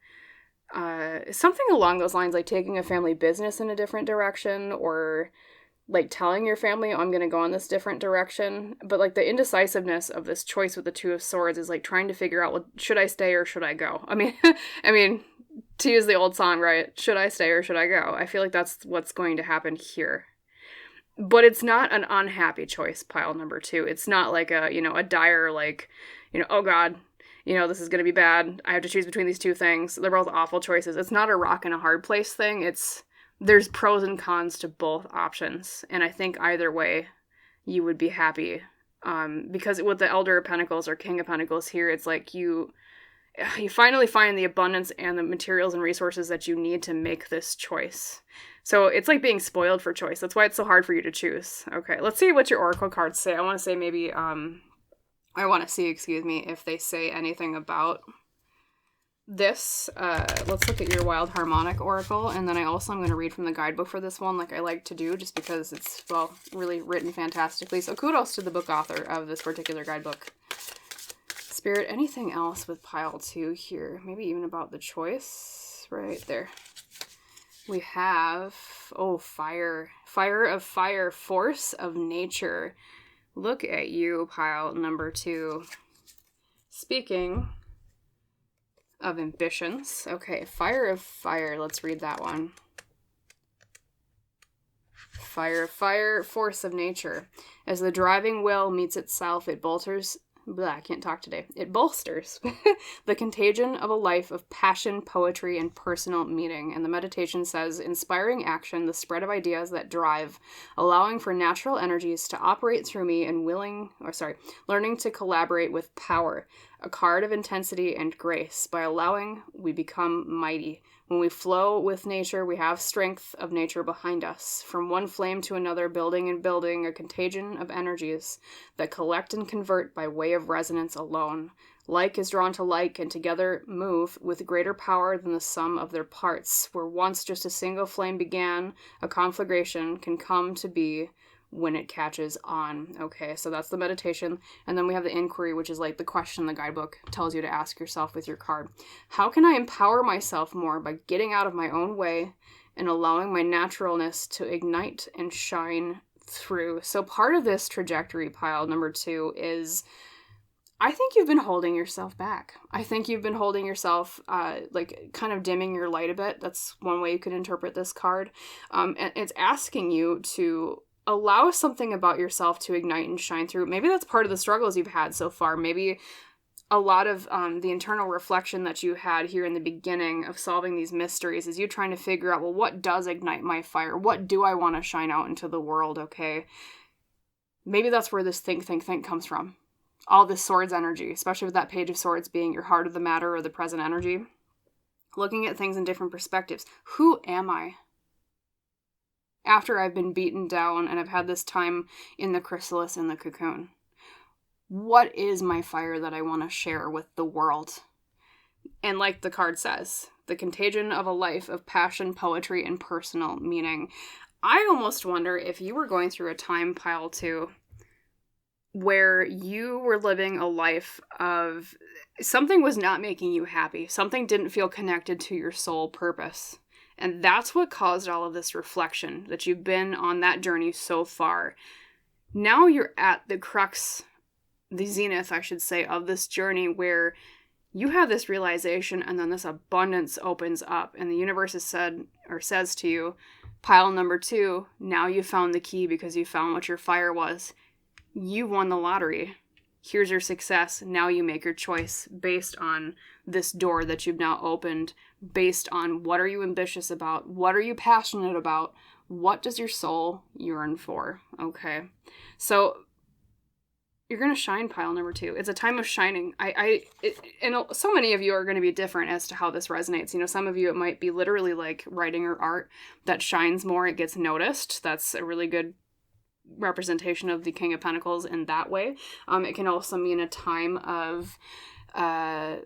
something along those lines, like taking a family business in a different direction or like telling your family, oh, I'm going to go in this different direction. But like the indecisiveness of this choice with the Two of Swords is like trying to figure out, well, should I stay or should I go? I mean, to use the old song, right? Should I stay or should I go? I feel like that's what's going to happen here. But it's not an unhappy choice, pile number two. It's not like a dire, like, oh God, this is going to be bad. I have to choose between these two things. They're both awful choices. It's not a rock and a hard place thing. There's pros and cons to both options. And I think either way, you would be happy. Because with the Elder of Pentacles or King of Pentacles here, it's like you finally find the abundance and the materials and resources that you need to make this choice. So it's like being spoiled for choice. That's why it's so hard for you to choose. Okay, let's see what your oracle cards say. I want to see, if they say anything about this. Let's look at your Wild Harmonic oracle, and then I'm going to read from the guidebook for this one, like I like to do, just because it's, well, really written fantastically. So kudos to the book author of this particular guidebook. Spirit, anything else with pile two here? Maybe even about the choice right there. We have, fire. Fire of fire, force of nature. Look at you, pile number two. Speaking of ambitions. Okay, fire of fire. Let's read that one. Fire of fire, force of nature. As the driving will meets itself, it bolsters... I can't talk today. It bolsters the contagion of a life of passion, poetry, and personal meaning. And the meditation says, inspiring action, the spread of ideas that drive, allowing for natural energies to operate through me and learning to collaborate with power, a card of intensity and grace. By allowing, we become mighty. When we flow with nature, we have strength of nature behind us. From one flame to another, building and building, a contagion of energies that collect and convert by way of resonance alone. Like is drawn to like, and together move with greater power than the sum of their parts. Where once just a single flame began, a conflagration can come to be when it catches on. Okay, so that's the meditation. And then we have the inquiry, which is like the question the guidebook tells you to ask yourself with your card. How can I empower myself more by getting out of my own way and allowing my naturalness to ignite and shine through? So part of this trajectory, pile number two, is I think you've been holding yourself back. I think you've been holding yourself, like kind of dimming your light a bit. That's one way you could interpret this card. And it's asking you to allow something about yourself to ignite and shine through. Maybe that's part of the struggles you've had so far. Maybe a lot of the internal reflection that you had here in the beginning of solving these mysteries is you trying to figure out, well, what does ignite my fire? What do I want to shine out into the world? Okay. Maybe that's where this think comes from. All this swords energy, especially with that page of swords being your heart of the matter or the present energy. Looking at things in different perspectives. Who am I? After I've been beaten down and I've had this time in the chrysalis, in the cocoon. What is my fire that I want to share with the world? And like the card says, the contagion of a life of passion, poetry, and personal meaning. I almost wonder if you were going through a time, pile two, where you were living a life of something was not making you happy. Something didn't feel connected to your soul purpose. And that's what caused all of this reflection, that you've been on that journey so far. Now you're at the crux, the zenith, I should say, of this journey where you have this realization and then this abundance opens up and the universe has says to you, pile number two, now you found the key because you found what your fire was. You won the lottery. Here's your success. Now you make your choice based on this door that you've now opened, based on what are you ambitious about? What are you passionate about? What does your soul yearn for? Okay. So you're going to shine, pile number 2. It's a time of shining. And so many of you are going to be different as to how this resonates. You know, some of you, it might be literally like writing or art that shines more. It gets noticed. That's a really good representation of the King of Pentacles in that way. It can also mean a time of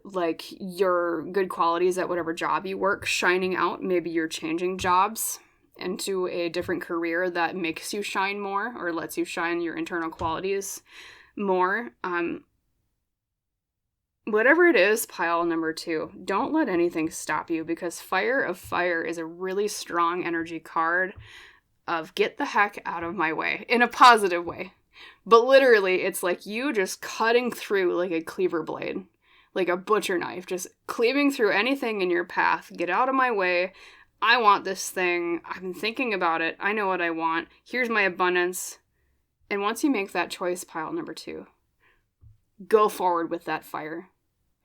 like your good qualities at whatever job you work shining out. Maybe you're changing jobs into a different career that makes you shine more or lets you shine your internal qualities more. Whatever it is, pile number 2, don't let anything stop you, because Fire of Fire is a really strong energy card of get the heck out of my way, in a positive way. But literally, it's like you just cutting through like a cleaver blade, like a butcher knife, just cleaving through anything in your path. Get out of my way. I want this thing. I've been thinking about it. I know what I want. Here's my abundance. And once you make that choice, pile number 2, go forward with that fire.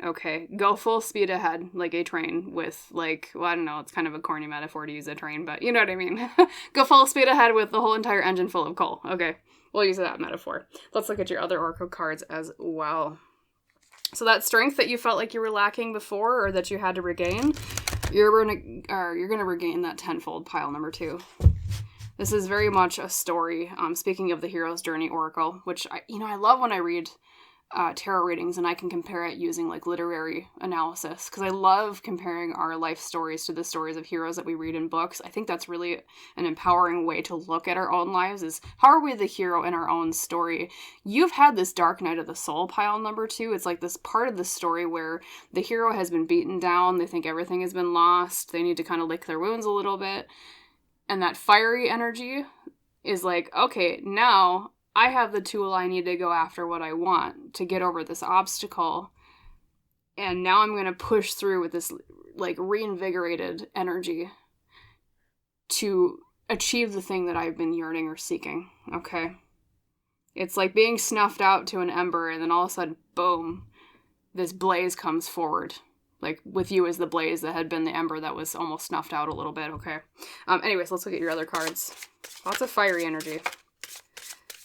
Okay, go full speed ahead like a train with, like, well, I don't know, it's kind of a corny metaphor to use a train, but you know what I mean. Go full speed ahead with the whole entire engine full of coal. Okay, we'll use that metaphor. Let's look at your other oracle cards as well. So that strength that you felt like you were lacking before or that you had to regain, you're gonna regain that tenfold, pile number 2. This is very much a story. Speaking of the Hero's Journey Oracle, which I love when I read tarot readings and I can compare it using like literary analysis, because I love comparing our life stories to the stories of heroes that we read in books. I think that's really an empowering way to look at our own lives, is how are we the hero in our own story? You've had this dark night of the soul, pile number 2. It's like this part of the story where the hero has been beaten down. They think everything has been lost. They need to kind of lick their wounds a little bit. And that fiery energy is like, okay, now I have the tool I need to go after what I want to get over this obstacle. And now I'm going to push through with this like reinvigorated energy to achieve the thing that I've been yearning or seeking. Okay. It's like being snuffed out to an ember and then all of a sudden, boom, this blaze comes forward. Like with you as the blaze that had been the ember that was almost snuffed out a little bit. Okay. Anyways, let's look at your other cards. Lots of fiery energy.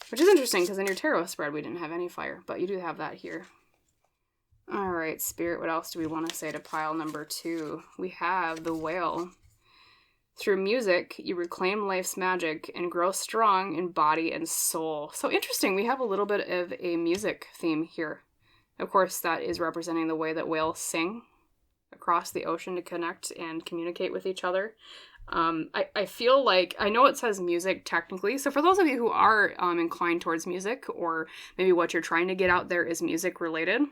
Which is interesting, because in your tarot spread, we didn't have any fire, but you do have that here. All right, Spirit, what else do we want to say to pile number 2? We have the Whale. Through music, you reclaim life's magic and grow strong in body and soul. So interesting, we have a little bit of a music theme here. Of course, that is representing the way that whales sing across the ocean to connect and communicate with each other. I feel like, I know it says music technically, so for those of you who are inclined towards music, or maybe what you're trying to get out there is music related,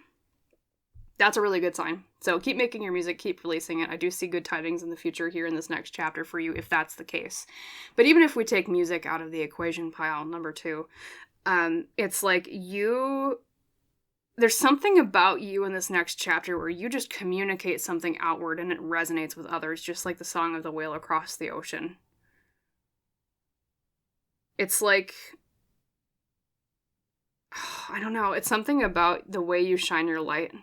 that's a really good sign. So keep making your music, keep releasing it. I do see good tidings in the future here in this next chapter for you if that's the case. But even if we take music out of the equation, pile number 2, it's like there's something about you in this next chapter where you just communicate something outward and it resonates with others, just like the song of the whale across the ocean. It's like, I don't know, it's something about the way you shine your light.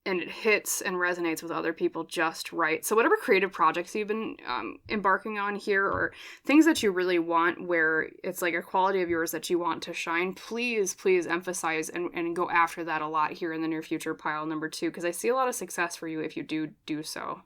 And it hits and resonates with other people just right. So whatever creative projects you've been embarking on here, or things that you really want where it's like a quality of yours that you want to shine, please emphasize and go after that a lot here in the near future, pile number 2, because I see a lot of success for you if you do so.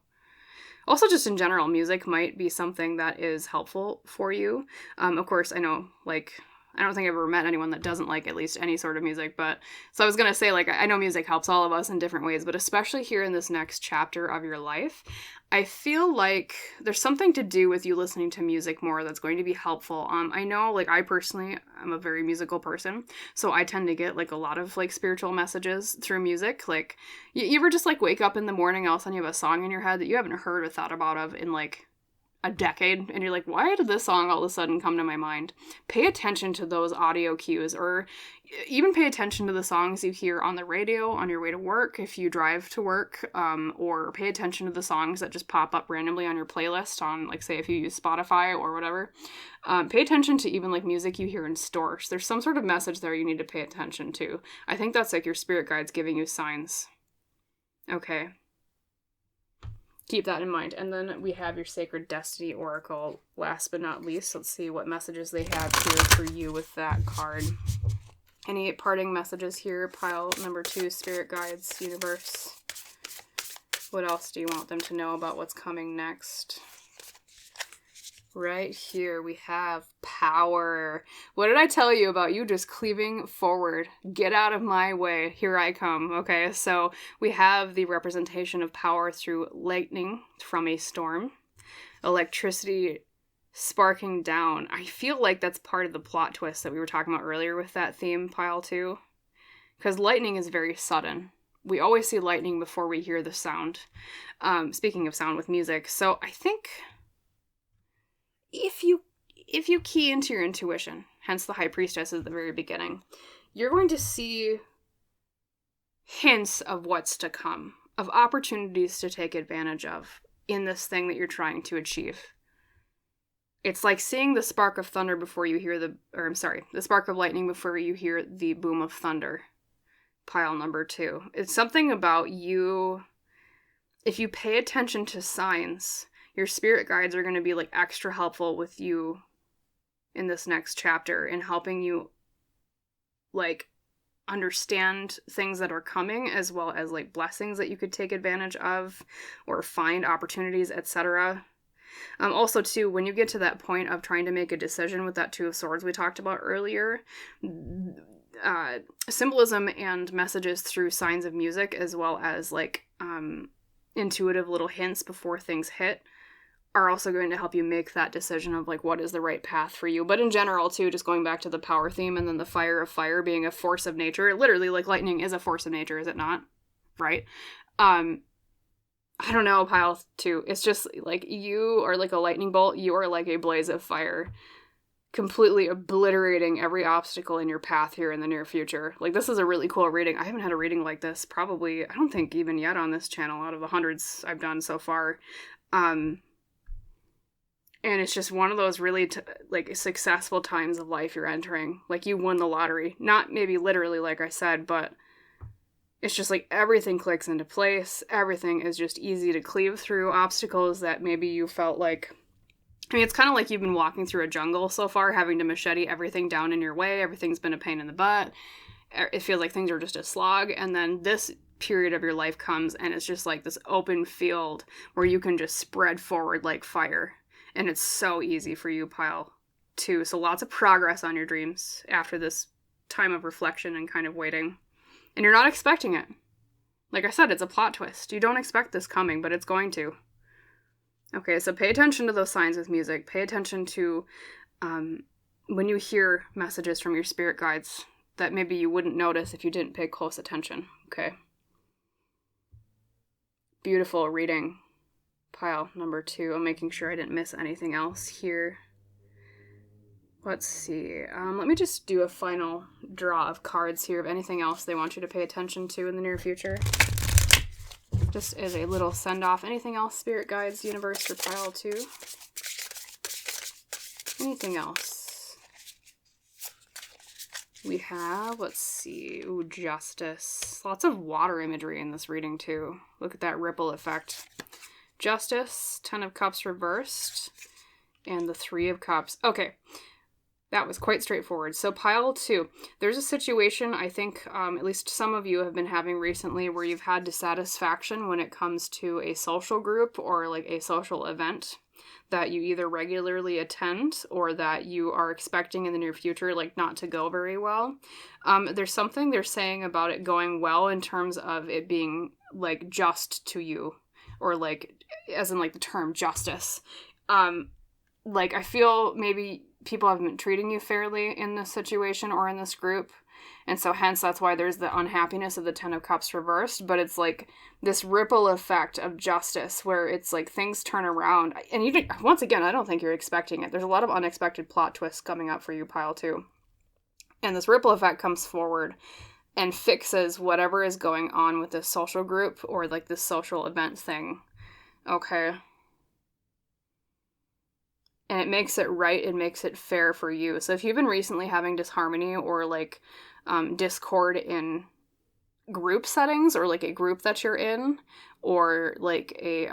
Also, just in general, music might be something that is helpful for you. Of course, I know, like, I don't think I've ever met anyone that doesn't like at least any sort of music, but so I was going to say, like, I know music helps all of us in different ways, but especially here in this next chapter of your life, I feel like there's something to do with you listening to music more that's going to be helpful. I know, like, I personally, I'm a very musical person, so I tend to get, like, a lot of, like, spiritual messages through music. Like, you ever just, like, wake up in the morning, all of a sudden you have a song in your head that you haven't heard or thought about in, like, a decade, and you're like, why did this song all of a sudden come to my mind? Pay attention to those audio cues, or even pay attention to the songs you hear on the radio on your way to work if you drive to work, or pay attention to the songs that just pop up randomly on your playlist on, like, say if you use Spotify or whatever. Pay attention to even, like, music you hear in stores. There's some sort of message there you need to pay attention to. I think that's like your spirit guides giving you signs. Okay. keep that in mind. And then we have your Sacred Destiny Oracle, last but not least. Let's see what messages they have here for you with that card. Any parting messages here, pile number 2, Spirit Guides, Universe? What else do you want them to know about what's coming next? Right here we have power. What did I tell you about you just cleaving forward? Get out of my way. Here I come. Okay, so we have the representation of power through lightning from a storm, electricity sparking down. I feel like that's part of the plot twist that we were talking about earlier with that theme, pile 2. Because lightning is very sudden. We always see lightning before we hear the sound. Speaking of sound with music, so I think if you key into your intuition, hence the High Priestess at the very beginning, you're going to see hints of what's to come, of opportunities to take advantage of in this thing that you're trying to achieve. It's like seeing the spark of thunder before you hear the spark of lightning before you hear the boom of thunder. Pile number 2. It's something about you, if you pay attention to signs, your spirit guides are going to be like extra helpful with you in this next chapter in helping you like understand things that are coming, as well as like blessings that you could take advantage of or find opportunities, etc. Also too, when you get to that point of trying to make a decision with that 2 of Swords we talked about earlier, symbolism and messages through signs of music, as well as like intuitive little hints before things hit, are also going to help you make that decision of like what is the right path for you. But in general too, just going back to the power theme and then the fire of fire being a force of nature, literally like lightning is a force of nature, is it not? Right? I don't know, pile 2. It's just like you are like a lightning bolt, you are like a blaze of fire, completely obliterating every obstacle in your path here in the near future. Like, this is a really cool reading. I haven't had a reading like this probably, I don't think even yet on this channel, out of the hundreds I've done so far. And it's just one of those really like successful times of life you're entering. Like you won the lottery. Not maybe literally like I said, but it's just like everything clicks into place. Everything is just easy to cleave through. Obstacles that maybe you felt like, I mean, it's kind of like you've been walking through a jungle so far, having to machete everything down in your way. Everything's been a pain in the butt. It feels like things are just a slog. And then this period of your life comes and it's just like this open field where you can just spread forward like fire. And it's so easy for you, pile 2. So lots of progress on your dreams after this time of reflection and kind of waiting. And you're not expecting it. Like I said, it's a plot twist. You don't expect this coming, but it's going to. Okay, so pay attention to those signs with music. Pay attention to when you hear messages from your spirit guides that maybe you wouldn't notice if you didn't pay close attention. Okay. Beautiful reading. Pile number 2. I'm making sure I didn't miss anything else here. Let's see. Let me just do a final draw of cards here of anything else they want you to pay attention to in the near future. Just as a little send-off. Anything else, Spirit Guides, Universe, for pile 2? Anything else? We have, let's see, ooh, Justice. Lots of water imagery in this reading, too. Look at that ripple effect. Justice, 10 of Cups reversed, and the 3 of Cups. Okay, that was quite straightforward. So pile 2, there's a situation I think at least some of you have been having recently where you've had dissatisfaction when it comes to a social group or like a social event that you either regularly attend or that you are expecting in the near future like not to go very well. There's something they're saying about it going well in terms of it being like just to you, or like as in like the term justice. Like I feel maybe people haven't been treating you fairly in this situation or in this group, and so hence that's why there's the unhappiness of the 10 of Cups reversed. But it's like this ripple effect of justice where it's like things turn around, and you once again, I don't think you're expecting it. There's a lot of unexpected plot twists coming up for you, pile 2, and this ripple effect comes forward and fixes whatever is going on with this social group or like this social event thing. Okay. And it makes it right, it makes it fair for you. So if you've been recently having disharmony or like discord in group settings or like a group that you're in, or like a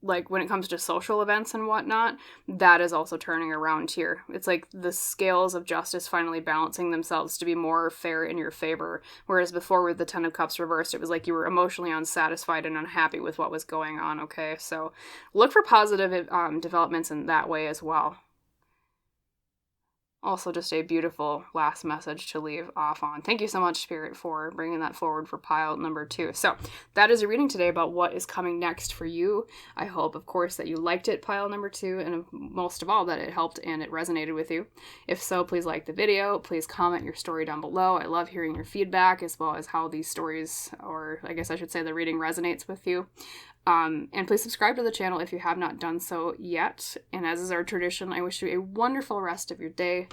like when it comes to social events and whatnot, that is also turning around here. It's like the scales of justice finally balancing themselves to be more fair in your favor. Whereas before with the Ten of Cups reversed, it was like you were emotionally unsatisfied and unhappy with what was going on, okay? So look for positive developments in that way as well. Also, just a beautiful last message to leave off on. Thank you so much, Spirit, for bringing that forward for pile number 2. So, that is a reading today about what is coming next for you. I hope, of course, that you liked it, pile number 2, and most of all, that it helped and it resonated with you. If so, please like the video. Please comment your story down below. I love hearing your feedback, as well as how these stories, or I guess I should say the reading, resonates with you. And please subscribe to the channel if you have not done so yet. And as is our tradition, I wish you a wonderful rest of your day,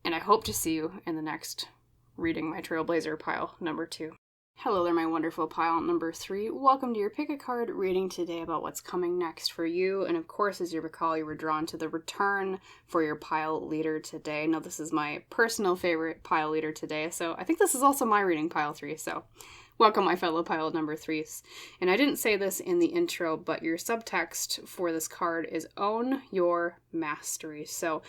and I hope to see you in the next reading my Trailblazer pile number 2. Hello there, my wonderful pile number 3. Welcome to your pick a card reading today about what's coming next for you. And of course, as you recall, you were drawn to the return for your pile leader today. Now, this is my personal favorite pile leader today, so I think this is also my reading pile 3, so welcome, my fellow pile number 3s. And I didn't say this in the intro, but your subtext for this card is Own Your Mastery. So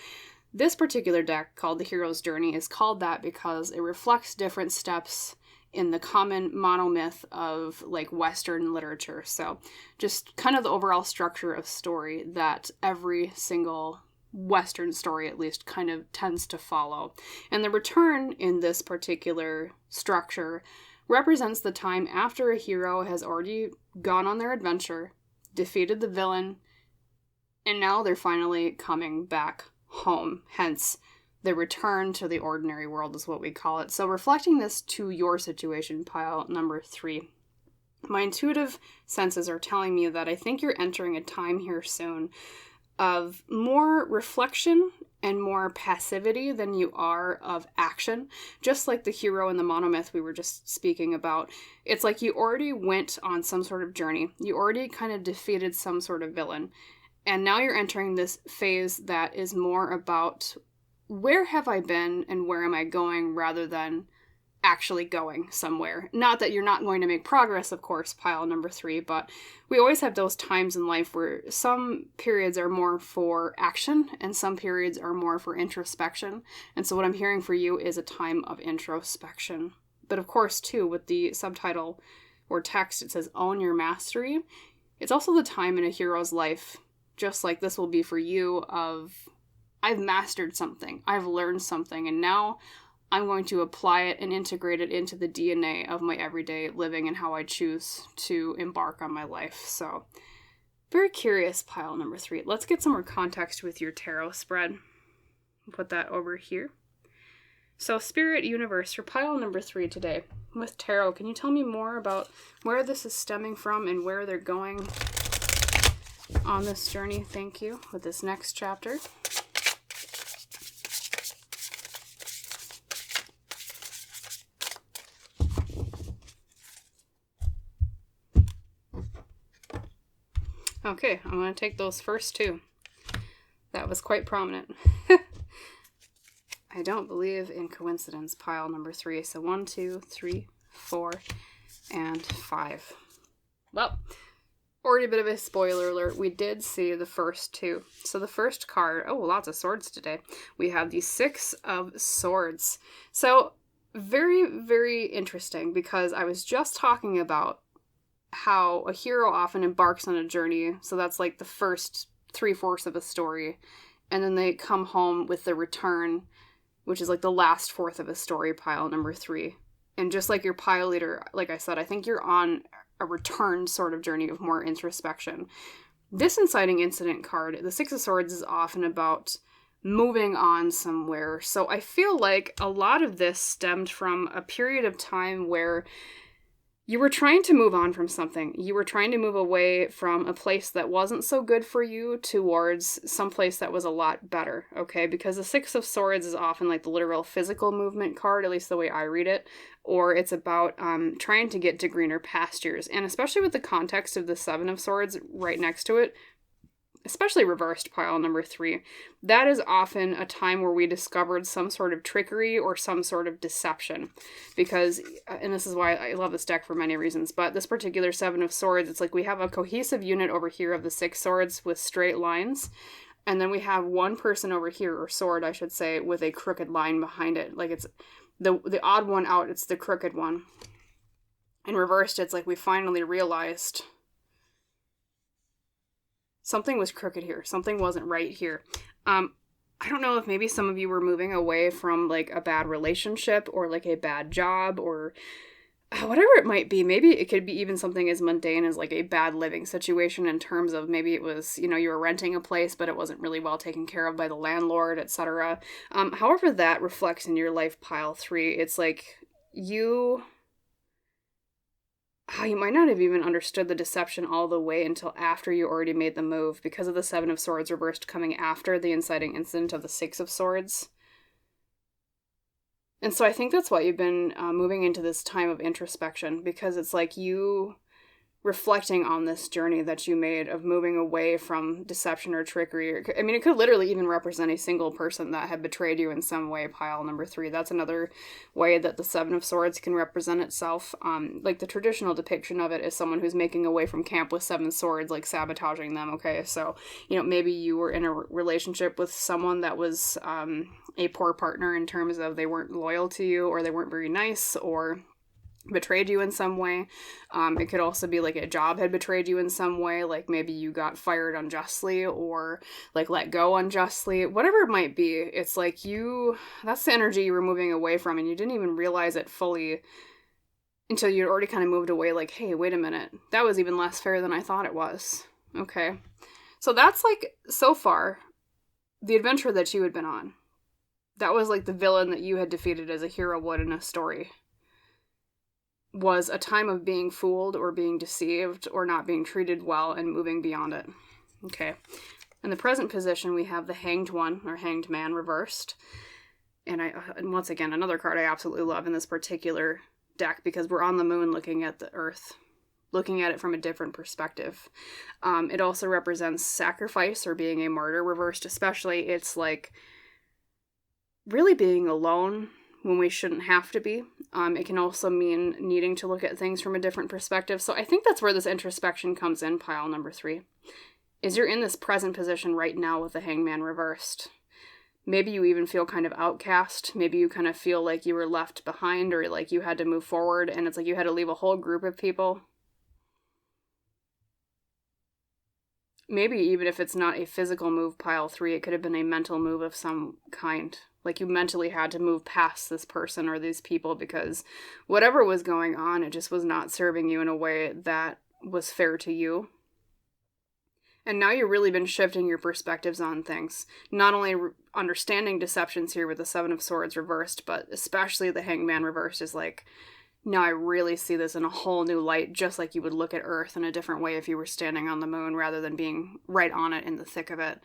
this particular deck, called the Hero's Journey, is called that because it reflects different steps in the common monomyth of like Western literature. So just kind of the overall structure of story that every single Western story at least kind of tends to follow. And the return in this particular structure represents the time after a hero has already gone on their adventure, defeated the villain, and now they're finally coming back home. Hence, the return to the ordinary world is what we call it. So reflecting this to your situation, pile number 3. My intuitive senses are telling me that I think you're entering a time here soon of more reflection and more passivity than you are of action. Just like the hero in the monomyth we were just speaking about. It's like you already went on some sort of journey. You already kind of defeated some sort of villain. And now you're entering this phase that is more about where have I been and where am I going, rather than actually going somewhere. Not that you're not going to make progress, of course, pile number 3, but we always have those times in life where some periods are more for action and some periods are more for introspection. And so what I'm hearing for you is a time of introspection. But of course, too, with the subtitle or text, it says Own Your Mastery. It's also the time in a hero's life, just like this will be for you, of I've mastered something, I've learned something, and now I'm going to apply it and integrate it into the DNA of my everyday living and how I choose to embark on my life. So, very curious, pile number 3. Let's get some more context with your tarot spread. Put that over here. So, Spirit Universe, for pile number 3 today, with tarot, can you tell me more about where this is stemming from and where they're going on this journey? Thank you. With this next chapter. Okay, I'm going to take those first 2. That was quite prominent. I don't believe in coincidence, pile number 3. So 1, 2, 3, 4, and 5. Well, already a bit of a spoiler alert. We did see the first 2. So the first card, oh, lots of swords today. We have the 6 of Swords. So very, very interesting, because I was just talking about how a hero often embarks on a journey, so that's like the first 3/4 of a story, and then they come home with the return, which is like the last 1/4 of a story, pile number 3. And just like your pile leader, like I said, I think you're on a return sort of journey of more introspection. This inciting incident card, the 6 of Swords, is often about moving on somewhere. So I feel like a lot of this stemmed from a period of time where you were trying to move on from something. You were trying to move away from a place that wasn't so good for you towards some place that was a lot better, okay? Because the 6 of Swords is often like the literal physical movement card, at least the way I read it, or it's about trying to get to greener pastures. And especially with the context of the 7 of Swords right next to it, especially reversed pile number 3, that is often a time where we discovered some sort of trickery or some sort of deception. Because, and this is why I love this deck for many reasons, but this particular 7 of Swords, it's like we have a cohesive unit over here of the 6 swords with straight lines. And then we have one person over here, or sword, I should say, with a crooked line behind it. Like it's the odd one out, it's the crooked one. And reversed, it's like we finally realized something was crooked here. Something wasn't right here. I don't know if maybe some of you were moving away from like a bad relationship or like a bad job or whatever it might be. Maybe it could be even something as mundane as like a bad living situation in terms of maybe it was, you know, you were renting a place, but it wasn't really well taken care of by the landlord, etc. However that reflects in your life pile 3, it's like you might not have even understood the deception all the way until after you already made the move because of the 7 of Swords reversed coming after the inciting incident of the 6 of Swords. And so I think that's why you've been moving into this time of introspection, because it's like you reflecting on this journey that you made of moving away from deception or trickery. I mean, it could literally even represent a single person that had betrayed you in some way, pile number 3. That's another way that the 7 of Swords can represent itself. Like the traditional depiction of it is someone who's making away from camp with 7 swords, like sabotaging them, okay? So, you know, maybe you were in a relationship with someone that was a poor partner in terms of they weren't loyal to you, or they weren't very nice, or betrayed you in some way. It could also be like a job had betrayed you in some way, like maybe you got fired unjustly or like let go unjustly, whatever it might be. It's like that's the energy you were moving away from, and you didn't even realize it fully until you'd already kind of moved away, like, hey, wait a minute, that was even less fair than I thought it was. Okay, so that's like, so far, the adventure that you had been on. That was like the villain that you had defeated as a hero would in a story. Was a time of being fooled or being deceived or not being treated well and moving beyond it. Okay. In the present position, we have the Hanged One, or Hanged Man, reversed. And once again, another card I absolutely love in this particular deck, because we're on the moon looking at the earth, looking at it from a different perspective. It also represents sacrifice or being a martyr. Reversed especially, it's like really being alone when we shouldn't have to be. It can also mean needing to look at things from a different perspective. So I think that's where this introspection comes in, pile number 3. Is you're in this present position right now with the Hangman reversed. Maybe you even feel kind of outcast. Maybe you kind of feel like you were left behind, or like you had to move forward and it's like you had to leave a whole group of people. Maybe even if it's not a physical move, pile 3, it could have been a mental move of some kind. Like you mentally had to move past this person or these people because whatever was going on, it just was not serving you in a way that was fair to you. And now you've really been shifting your perspectives on things. Not only understanding deceptions here with the 7 of Swords reversed, but especially the Hangman reversed is like, now I really see this in a whole new light, just like you would look at Earth in a different way if you were standing on the moon rather than being right on it in the thick of it.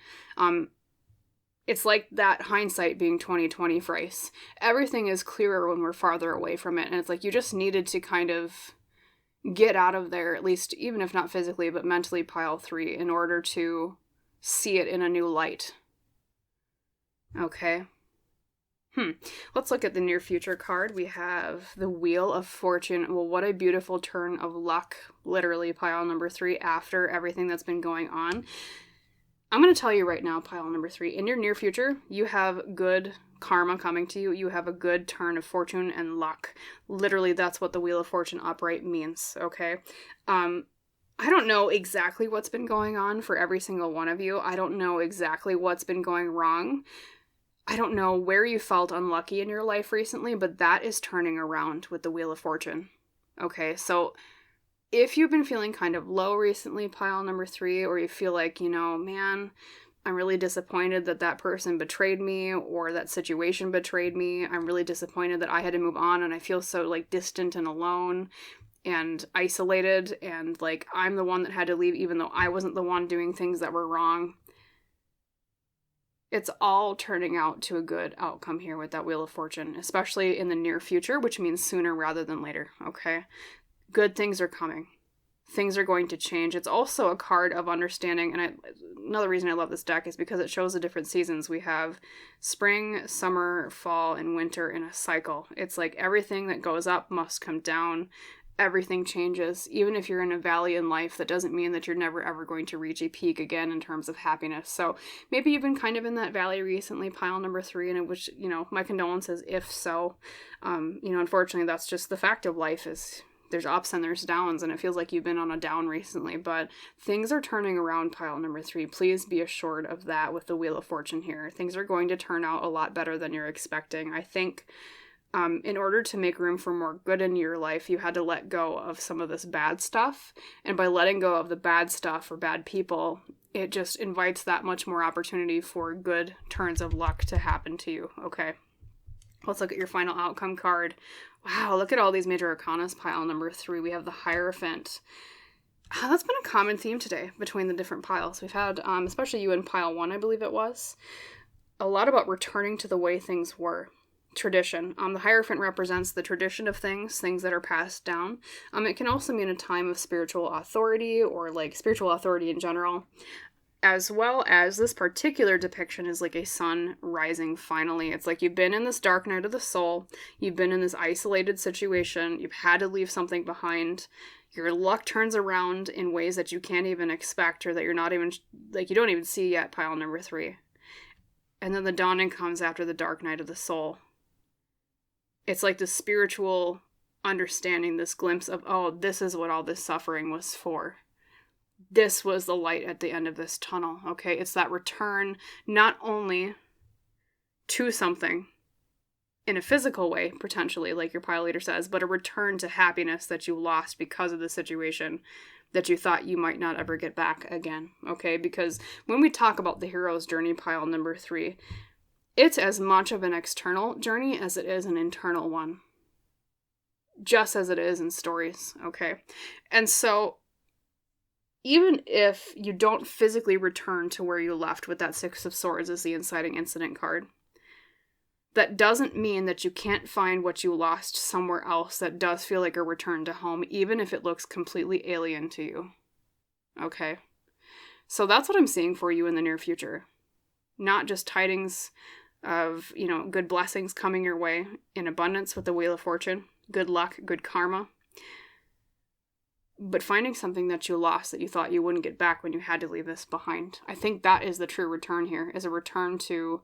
It's like that hindsight being 20/20 phrase. Everything is clearer when we're farther away from it, and it's like you just needed to kind of get out of there, at least even if not physically, but mentally, pile 3, in order to see it in a new light. Okay. Let's look at the near future card. We have the Wheel of Fortune. Well, what a beautiful turn of luck, literally, pile number 3, after everything that's been going on. I'm going to tell you right now, pile number 3, in your near future, you have good karma coming to you. You have a good turn of fortune and luck. Literally, that's what the Wheel of Fortune upright means, okay? I don't know exactly what's been going on for every single one of you. I don't know exactly what's been going wrong. I don't know where you felt unlucky in your life recently, but that is turning around with the Wheel of Fortune. Okay, so if you've been feeling kind of low recently, pile number 3, or you feel like, you know, man, I'm really disappointed that that person betrayed me or that situation betrayed me. I'm really disappointed that I had to move on and I feel so like distant and alone and isolated and like I'm the one that had to leave even though I wasn't the one doing things that were wrong. It's all turning out to a good outcome here with that Wheel of Fortune, especially in the near future, which means sooner rather than later, okay? Good things are coming. Things are going to change. It's also a card of understanding, and another reason I love this deck is because it shows the different seasons. We have spring, summer, fall, and winter in a cycle. It's like everything that goes up must come down. Everything changes. Even if you're in a valley in life, that doesn't mean that you're never ever going to reach a peak again in terms of happiness. So maybe you've been kind of in that valley recently, pile number 3, and which, my condolences if so. Unfortunately, that's just the fact of life, is there's ups and there's downs, and it feels like you've been on a down recently, but things are turning around, pile number 3. Please be assured of that with the Wheel of Fortune here. Things are going to turn out a lot better than you're expecting. I think in order to make room for more good in your life, you had to let go of some of this bad stuff, and by letting go of the bad stuff or bad people, it just invites that much more opportunity for good turns of luck to happen to you, okay? Let's look at your final outcome card. Wow, look at all these major arcanas, pile number 3. We have the Hierophant. That's been a common theme today between the different piles. We've had, especially you in pile 1, I believe it was, a lot about returning to the way things were. Tradition. The Hierophant represents the tradition of things that are passed down. It can also mean a time of spiritual authority, or like spiritual authority in general, as well as this particular depiction is like a sun rising finally. It's like you've been in this dark night of the soul, you've been in this isolated situation, you've had to leave something behind, your luck turns around in ways that you can't even expect, or that you're not even, like, you don't even see yet, pile number 3. And then the dawning comes after the dark night of the soul. It's like the spiritual understanding, this glimpse of, oh, this is what all this suffering was for. This was the light at the end of this tunnel, okay? It's that return not only to something in a physical way, potentially, like your pile leader says, but a return to happiness that you lost because of the situation that you thought you might not ever get back again, okay? Because when we talk about the hero's journey, pile number 3, it's as much of an external journey as it is an internal one. Just as it is in stories, okay? And so even if you don't physically return to where you left with that 6 of Swords as the inciting incident card, that doesn't mean that you can't find what you lost somewhere else that does feel like a return to home, even if it looks completely alien to you. Okay? So that's what I'm seeing for you in the near future. Not just tidings of, good blessings coming your way in abundance with the Wheel of Fortune, good luck, good karma, but finding something that you lost that you thought you wouldn't get back when you had to leave this behind. I think that is the true return here, is a return to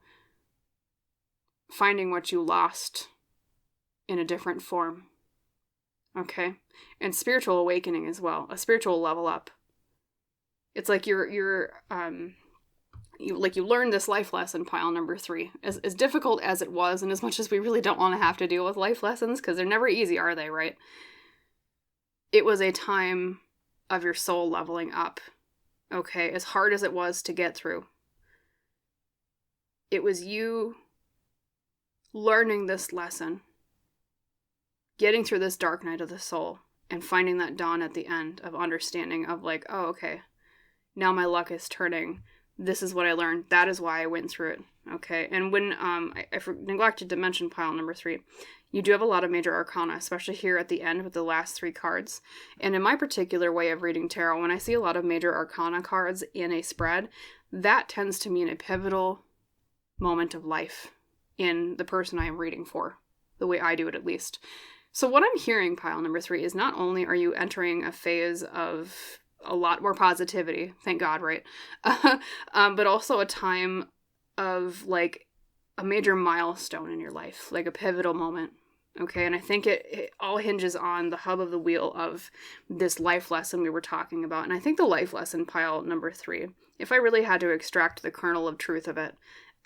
finding what you lost in a different form. Okay? And spiritual awakening as well, a spiritual level up. It's like you learned this life lesson, pile number 3. As difficult as it was, and as much as we really don't want to have to deal with life lessons, because they're never easy, are they, right? It was a time of your soul leveling up, okay? As hard as it was to get through. It was you learning this lesson, getting through this dark night of the soul, and finding that dawn at the end of understanding of like, oh, okay, now my luck is turning. This is what I learned. That is why I went through it, okay? And when, I neglected to mention pile number 3, you do have a lot of major arcana, especially here at the end with the last 3 cards. And in my particular way of reading tarot, when I see a lot of major arcana cards in a spread, that tends to mean a pivotal moment of life in the person I am reading for, the way I do it at least. So what I'm hearing, pile number 3, is not only are you entering a phase of a lot more positivity, thank God, right? But also a time of like a major milestone in your life, like a pivotal moment, okay? And I think it all hinges on the hub of the wheel of this life lesson we were talking about. And I think the life lesson, pile number 3, if I really had to extract the kernel of truth of it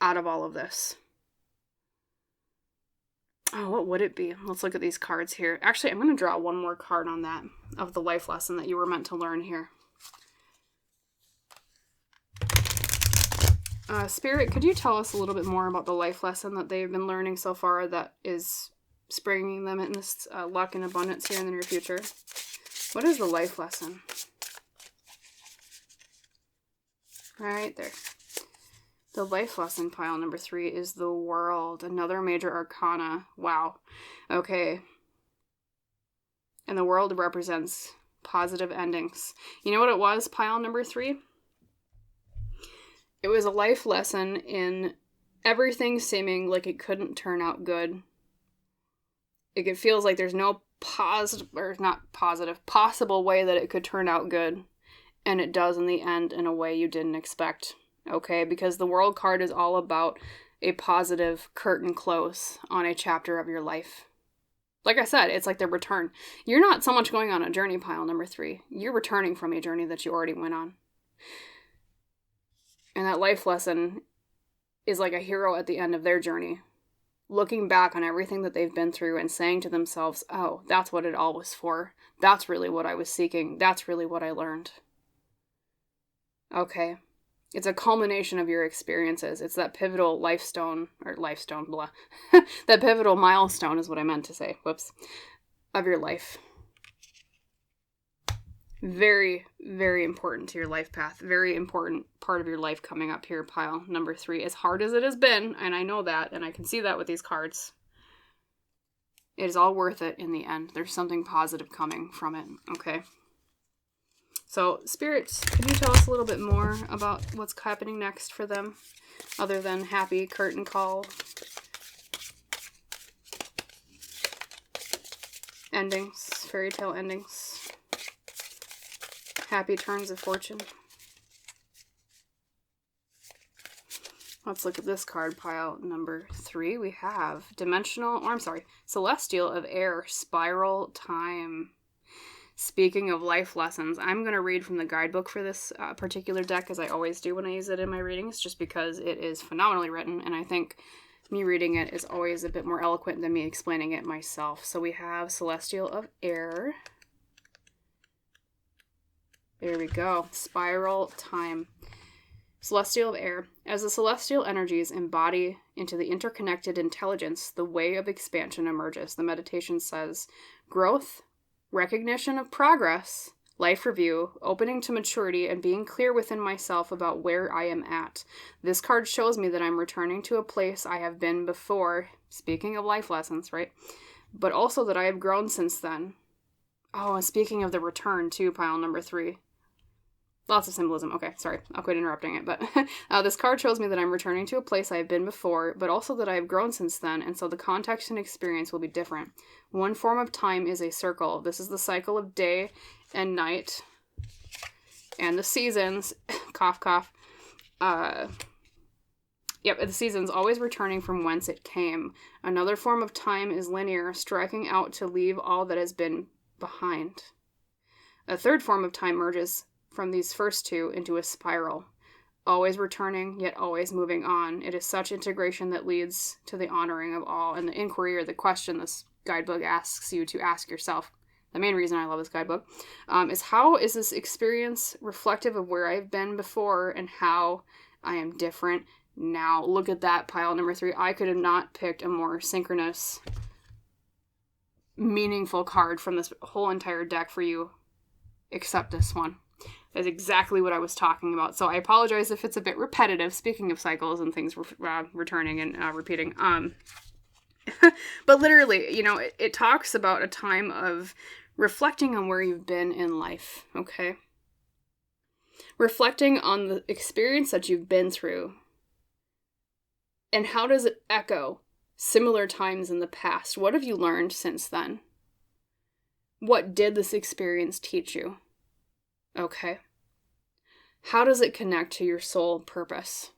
out of all of this, oh, what would it be? Let's look at these cards here. Actually, I'm going to draw one more card on that, of the life lesson that you were meant to learn here. Spirit, could you tell us a little bit more about the life lesson that they've been learning so far that is bringing them in this luck and abundance here in the near future? What is the life lesson? Right there. The life lesson, pile number 3, is the World. Another major arcana. Wow. Okay. And the World represents positive endings. You know what it was, pile number 3? It was a life lesson in everything seeming like it couldn't turn out good. It feels like there's no possible way that it could turn out good. And it does in the end in a way you didn't expect. Okay, because the World card is all about a positive curtain close on a chapter of your life. Like I said, it's like the return. You're not so much going on a journey, pile number 3. You're returning from a journey that you already went on. And that life lesson is like a hero at the end of their journey, looking back on everything that they've been through and saying to themselves, oh, that's what it all was for. That's really what I was seeking. That's really what I learned. Okay. It's a culmination of your experiences. It's that pivotal that pivotal milestone is what I meant to say. Whoops. Of your life. Very, very important to your life path. Very important part of your life coming up here, pile number 3. As hard as it has been, and I know that, and I can see that with these cards, it is all worth it in the end. There's something positive coming from it, okay? So, spirits, could you tell us a little bit more about what's happening next for them, other than happy curtain call endings, fairy tale endings, happy turns of fortune? Let's look at this card, pile number 3. We have Celestial of Air, Spiral Time. Speaking of life lessons, I'm going to read from the guidebook for this particular deck, as I always do when I use it in my readings, just because it is phenomenally written, and I think me reading it is always a bit more eloquent than me explaining it myself. So we have Celestial of Air. There we go. Spiral Time. Celestial of Air. As the celestial energies embody into the interconnected intelligence, the way of expansion emerges. The meditation says, growth, recognition of progress, life review, opening to maturity, and being clear within myself about where I am at. This card shows me that I'm returning to a place I have been before, speaking of life lessons, right? But also that I have grown since then. Oh, and speaking of the return too, pile number 3. Lots of symbolism. Okay, sorry. I'll quit interrupting it. But this card shows me that I'm returning to a place I have been before, but also that I have grown since then, and so the context and experience will be different. One form of time is a circle. This is the cycle of day and night and the seasons. Cough, cough. The seasons, always returning from whence it came. Another form of time is linear, striking out to leave all that has been behind. A third form of time merges from these first two into a spiral, always returning, yet always moving on. It is such integration that leads to the honoring of all. And the inquiry, or the question this guidebook asks you to ask yourself, the main reason I love this guidebook, is how is this experience reflective of where I've been before and how I am different now? Look at that, pile number 3. I could have not picked a more synchronous, meaningful card from this whole entire deck for you, except this one. That's exactly what I was talking about. So I apologize if it's a bit repetitive, speaking of cycles and things returning and repeating. But literally, it talks about a time of reflecting on where you've been in life, okay? Reflecting on the experience that you've been through. And how does it echo similar times in the past? What have you learned since then? What did this experience teach you? Okay. How does it connect to your soul purpose?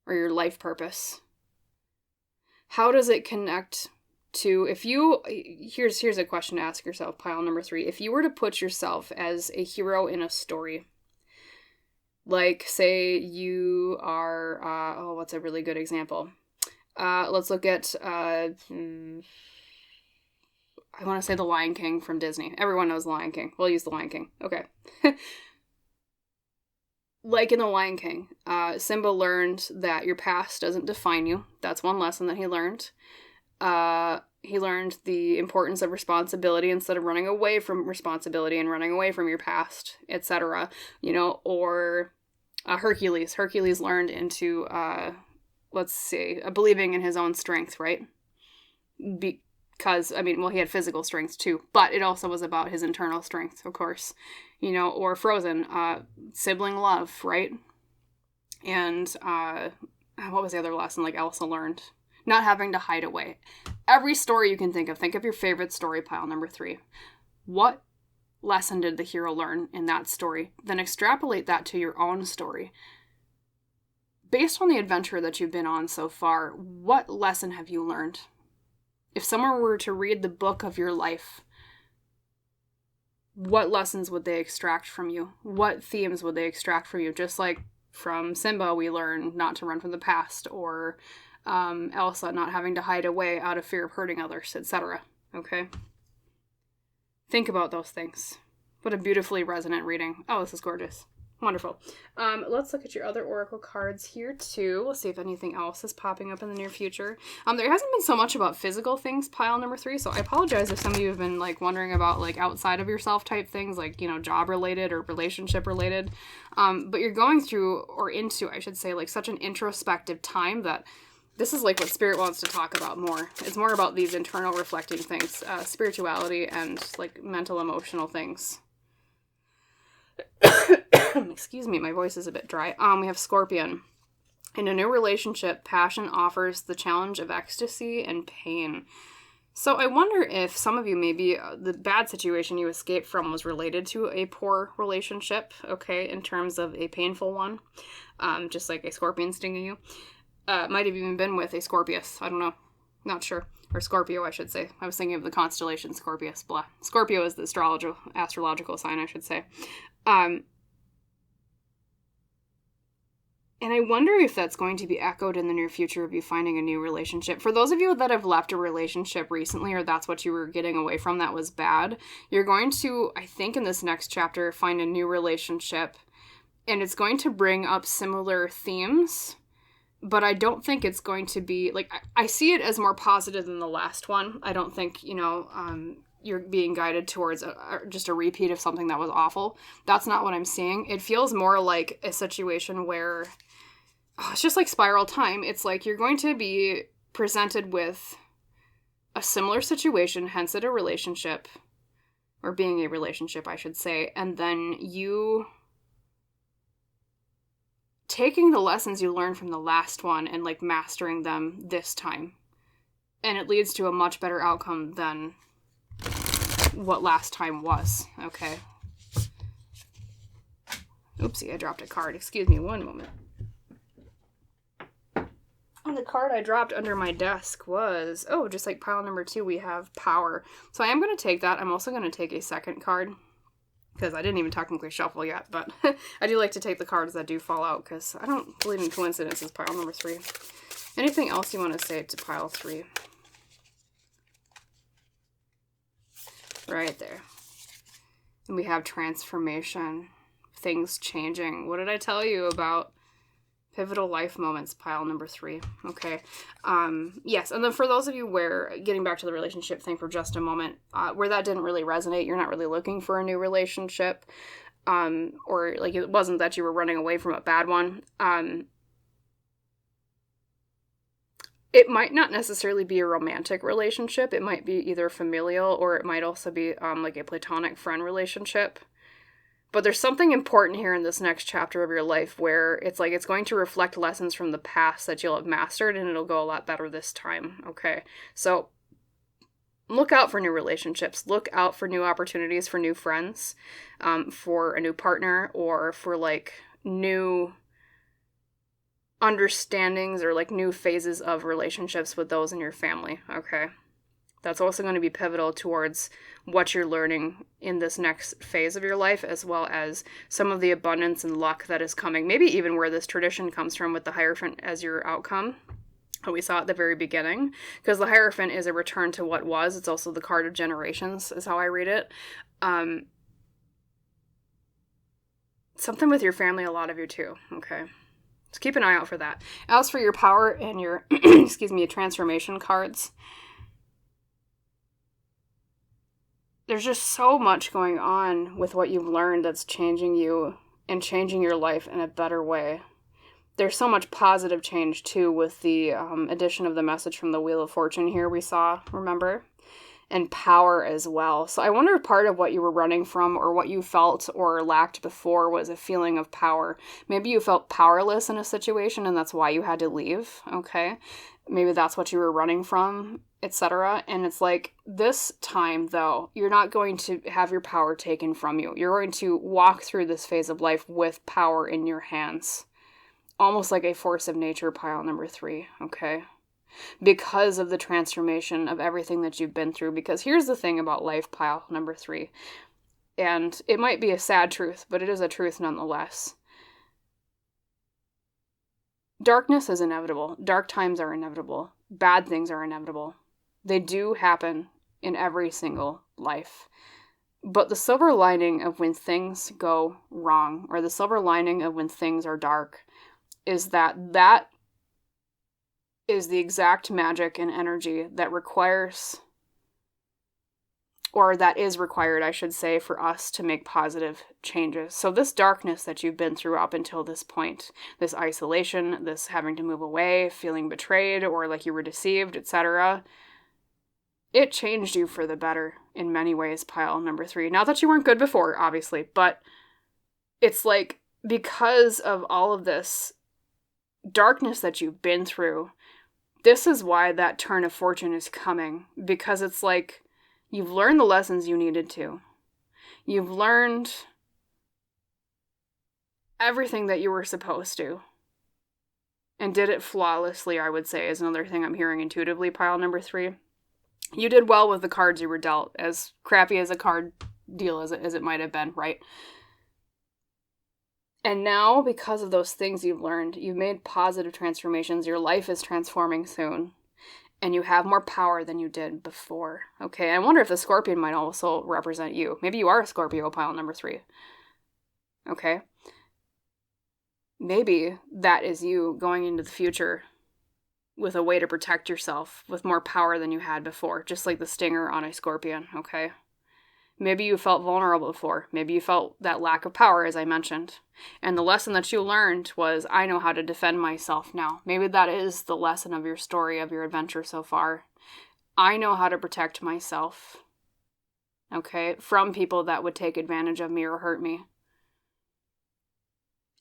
Or your life purpose? How does it connect to, here's a question to ask yourself, pile number 3. If you were to put yourself as a hero in a story, like, say you are, what's a really good example? Let's look at, I want to say The Lion King from Disney. Everyone knows The Lion King. We'll use The Lion King. Okay. Like in The Lion King, Simba learned that your past doesn't define you. That's one lesson that he learned. He learned the importance of responsibility instead of running away from responsibility and running away from your past, etc. Or Hercules. Hercules learned into, believing in his own strength, right? Because, I mean, well, he had physical strength too, but it also was about his internal strength, of course. You know, or Frozen, sibling love, right? And what was the other lesson like Elsa learned? Not having to hide away. Every story you can think of your favorite story, pile number 3. What lesson did the hero learn in that story? Then extrapolate that to your own story. Based on the adventure that you've been on so far, what lesson have you learned? If someone were to read the book of your life, what lessons would they extract from you? What themes would they extract from you? Just like from Simba, we learn not to run from the past, or Elsa not having to hide away out of fear of hurting others, etc. Okay? Think about those things. What a beautifully resonant reading. Oh, this is gorgeous. Wonderful. Let's look at your other oracle cards here too. We'll see if anything else is popping up in the near future. There hasn't been so much about physical things, pile number 3, so I apologize if some of you have been like wondering about like outside of yourself type things, like, you know, job related or relationship related. But you're going through, or into, I should say, like such an introspective time that this is like what Spirit wants to talk about more. It's more about these internal reflecting things, spirituality and like mental emotional things. Excuse me, my voice is a bit dry. We have Scorpion. In a new relationship, passion offers the challenge of ecstasy and pain. So I wonder if some of you, maybe the bad situation you escaped from was related to a poor relationship, okay, in terms of a painful one, just like a scorpion stinging you. Might have even been with a Scorpius. I don't know. Not sure. Or Scorpio, I should say. I was thinking of the constellation Scorpius, blah. Scorpio is the astrological sign, I should say. And I wonder if that's going to be echoed in the near future of you finding a new relationship. For those of you that have left a relationship recently, or that's what you were getting away from that was bad, you're going to, I think in this next chapter, find a new relationship. And it's going to bring up similar themes. But I don't think it's going to be, like, I see it as more positive than the last one. I don't think, you know, you're being guided towards just a repeat of something that was awful. That's not what I'm seeing. It feels more like a situation where it's just like spiral time. It's like you're going to be presented with a similar situation, hence it a relationship, or being a relationship, I should say, and then you taking the lessons you learned from the last one and like mastering them this time. And it leads to a much better outcome than what last time was, okay? Oopsie, I dropped a card. Excuse me one moment. And the card I dropped under my desk was, just like pile number 2, we have Power. So I am going to take that. I'm also going to take a second card, because I didn't even technically shuffle yet, but I do like to take the cards that do fall out, because I don't believe in coincidences, pile number 3. Anything else you want to say to pile 3? Right there. And we have transformation, things changing. What did I tell you about pivotal life moments, pile number 3? Okay. Yes, and then for those of you where, getting back to the relationship thing for just a moment, where that didn't really resonate, you're not really looking for a new relationship, or like it wasn't that you were running away from a bad one. It might not necessarily be a romantic relationship. It might be either familial, or it might also be like a platonic friend relationship. But there's something important here in this next chapter of your life where it's like it's going to reflect lessons from the past that you'll have mastered, and it'll go a lot better this time, okay? So look out for new relationships. Look out for new opportunities for new friends, for a new partner, or for like new understandings or like new phases of relationships with those in your family, okay? That's also going to be pivotal towards what you're learning in this next phase of your life, as well as some of the abundance and luck that is coming. Maybe even where this tradition comes from with the Hierophant as your outcome, what we saw at the very beginning. Because the Hierophant is a return to what was. It's also the card of generations, is how I read it. Something with your family, a lot of you too, okay? So keep an eye out for that. As for your Power and your, transformation cards, there's just so much going on with what you've learned that's changing you and changing your life in a better way. There's so much positive change, too, with the addition of the message from the Wheel of Fortune here we saw, remember? and power as well. So I wonder if part of what you were running from or what you felt or lacked before was a feeling of power. Maybe you felt powerless in a situation and that's why you had to leave, okay? Maybe that's what you were running from, etc. And it's like, this time, though, you're not going to have your power taken from you. You're going to walk through this phase of life with power in your hands. Almost like a force of nature, pile number 3, okay? Because of the transformation of everything that you've been through. Because here's the thing about life, pile number 3. And it might be a sad truth, but it is a truth nonetheless. Darkness is inevitable. Dark times are inevitable. Bad things are inevitable. They do happen in every single life. But the silver lining of when things go wrong, or the silver lining of when things are dark, is that is the exact magic and energy that requires, or that is required, I should say, for us to make positive changes. So this darkness that you've been through up until this point, this isolation, this having to move away, feeling betrayed, or like you were deceived, etc., it changed you for the better in many ways, pile number 3. Not that you weren't good before, obviously, but it's like, because of all of this darkness that you've been through, this is why that turn of fortune is coming. Because it's like, you've learned the lessons you needed to. You've learned everything that you were supposed to. And did it flawlessly, I would say, is another thing I'm hearing intuitively, pile number 3. You did well with the cards you were dealt, as crappy as a card deal as it might have been, right? And now, because of those things you've learned, you've made positive transformations, your life is transforming soon, and you have more power than you did before, okay? I wonder if the Scorpion might also represent you. Maybe you are a Scorpio, pile number 3, okay? Maybe that is you going into the future with a way to protect yourself, with more power than you had before, just like the stinger on a Scorpion, okay? Maybe you felt vulnerable before. Maybe you felt that lack of power, as I mentioned. And the lesson that you learned was, I know how to defend myself now. Maybe that is the lesson of your story, of your adventure so far. I know how to protect myself, okay, from people that would take advantage of me or hurt me.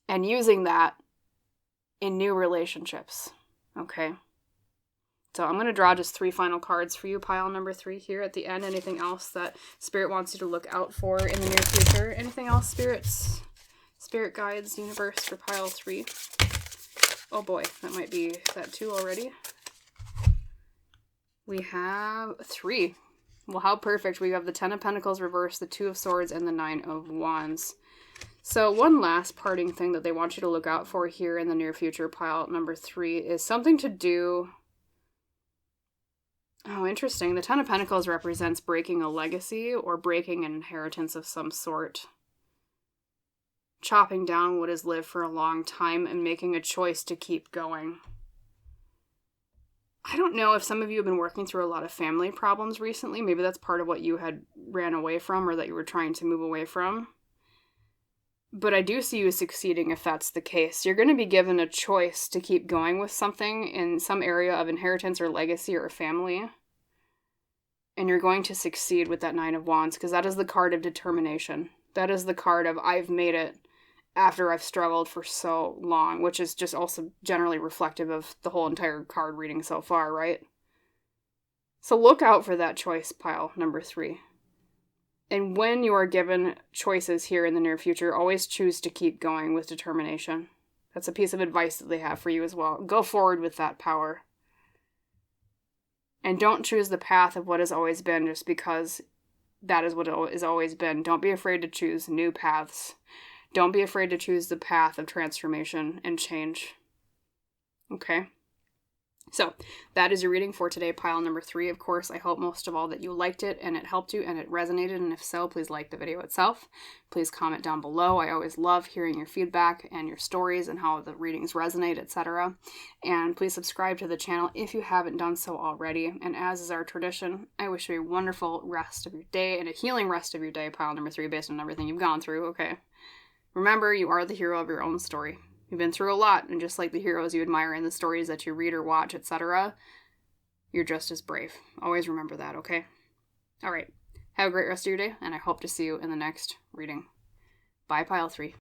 And using that in new relationships, okay? So I'm going to draw just 3 final cards for you, pile number 3 here at the end. Anything else that Spirit wants you to look out for in the near future? Anything else, Spirits? Spirit guides, universe for pile 3. Oh boy, that might be, is that 2 already? We have 3. Well, how perfect. We have the 10 of Pentacles reversed, the 2 of Swords, and the 9 of Wands. So one last parting thing that they want you to look out for here in the near future, pile number 3, is something to do... Oh, interesting. The 10 of Pentacles represents breaking a legacy or breaking an inheritance of some sort. Chopping down what has lived for a long time and making a choice to keep going. I don't know if some of you have been working through a lot of family problems recently. Maybe that's part of what you had ran away from or that you were trying to move away from. But I do see you succeeding if that's the case. You're going to be given a choice to keep going with something in some area of inheritance or legacy or family. And you're going to succeed with that 9 of Wands because that is the card of determination. That is the card of I've made it after I've struggled for so long, which is just also generally reflective of the whole entire card reading so far, right? So look out for that choice, pile number 3. And when you are given choices here in the near future, always choose to keep going with determination. That's a piece of advice that they have for you as well. Go forward with that power. And don't choose the path of what has always been just because that is what it has always been. Don't be afraid to choose new paths. Don't be afraid to choose the path of transformation and change. Okay? So, that is your reading for today, pile number 3. Of course, I hope most of all that you liked it and it helped you and it resonated. And if so, please like the video itself. Please comment down below. I always love hearing your feedback and your stories and how the readings resonate, etc. And please subscribe to the channel if you haven't done so already. And as is our tradition, I wish you a wonderful rest of your day and a healing rest of your day, pile number 3, based on everything you've gone through, okay? Remember, you are the hero of your own story. You've been through a lot, and just like the heroes you admire in the stories that you read or watch, etc., you're just as brave. Always remember that, okay? All right. Have a great rest of your day, and I hope to see you in the next reading. Bye, Pile 3.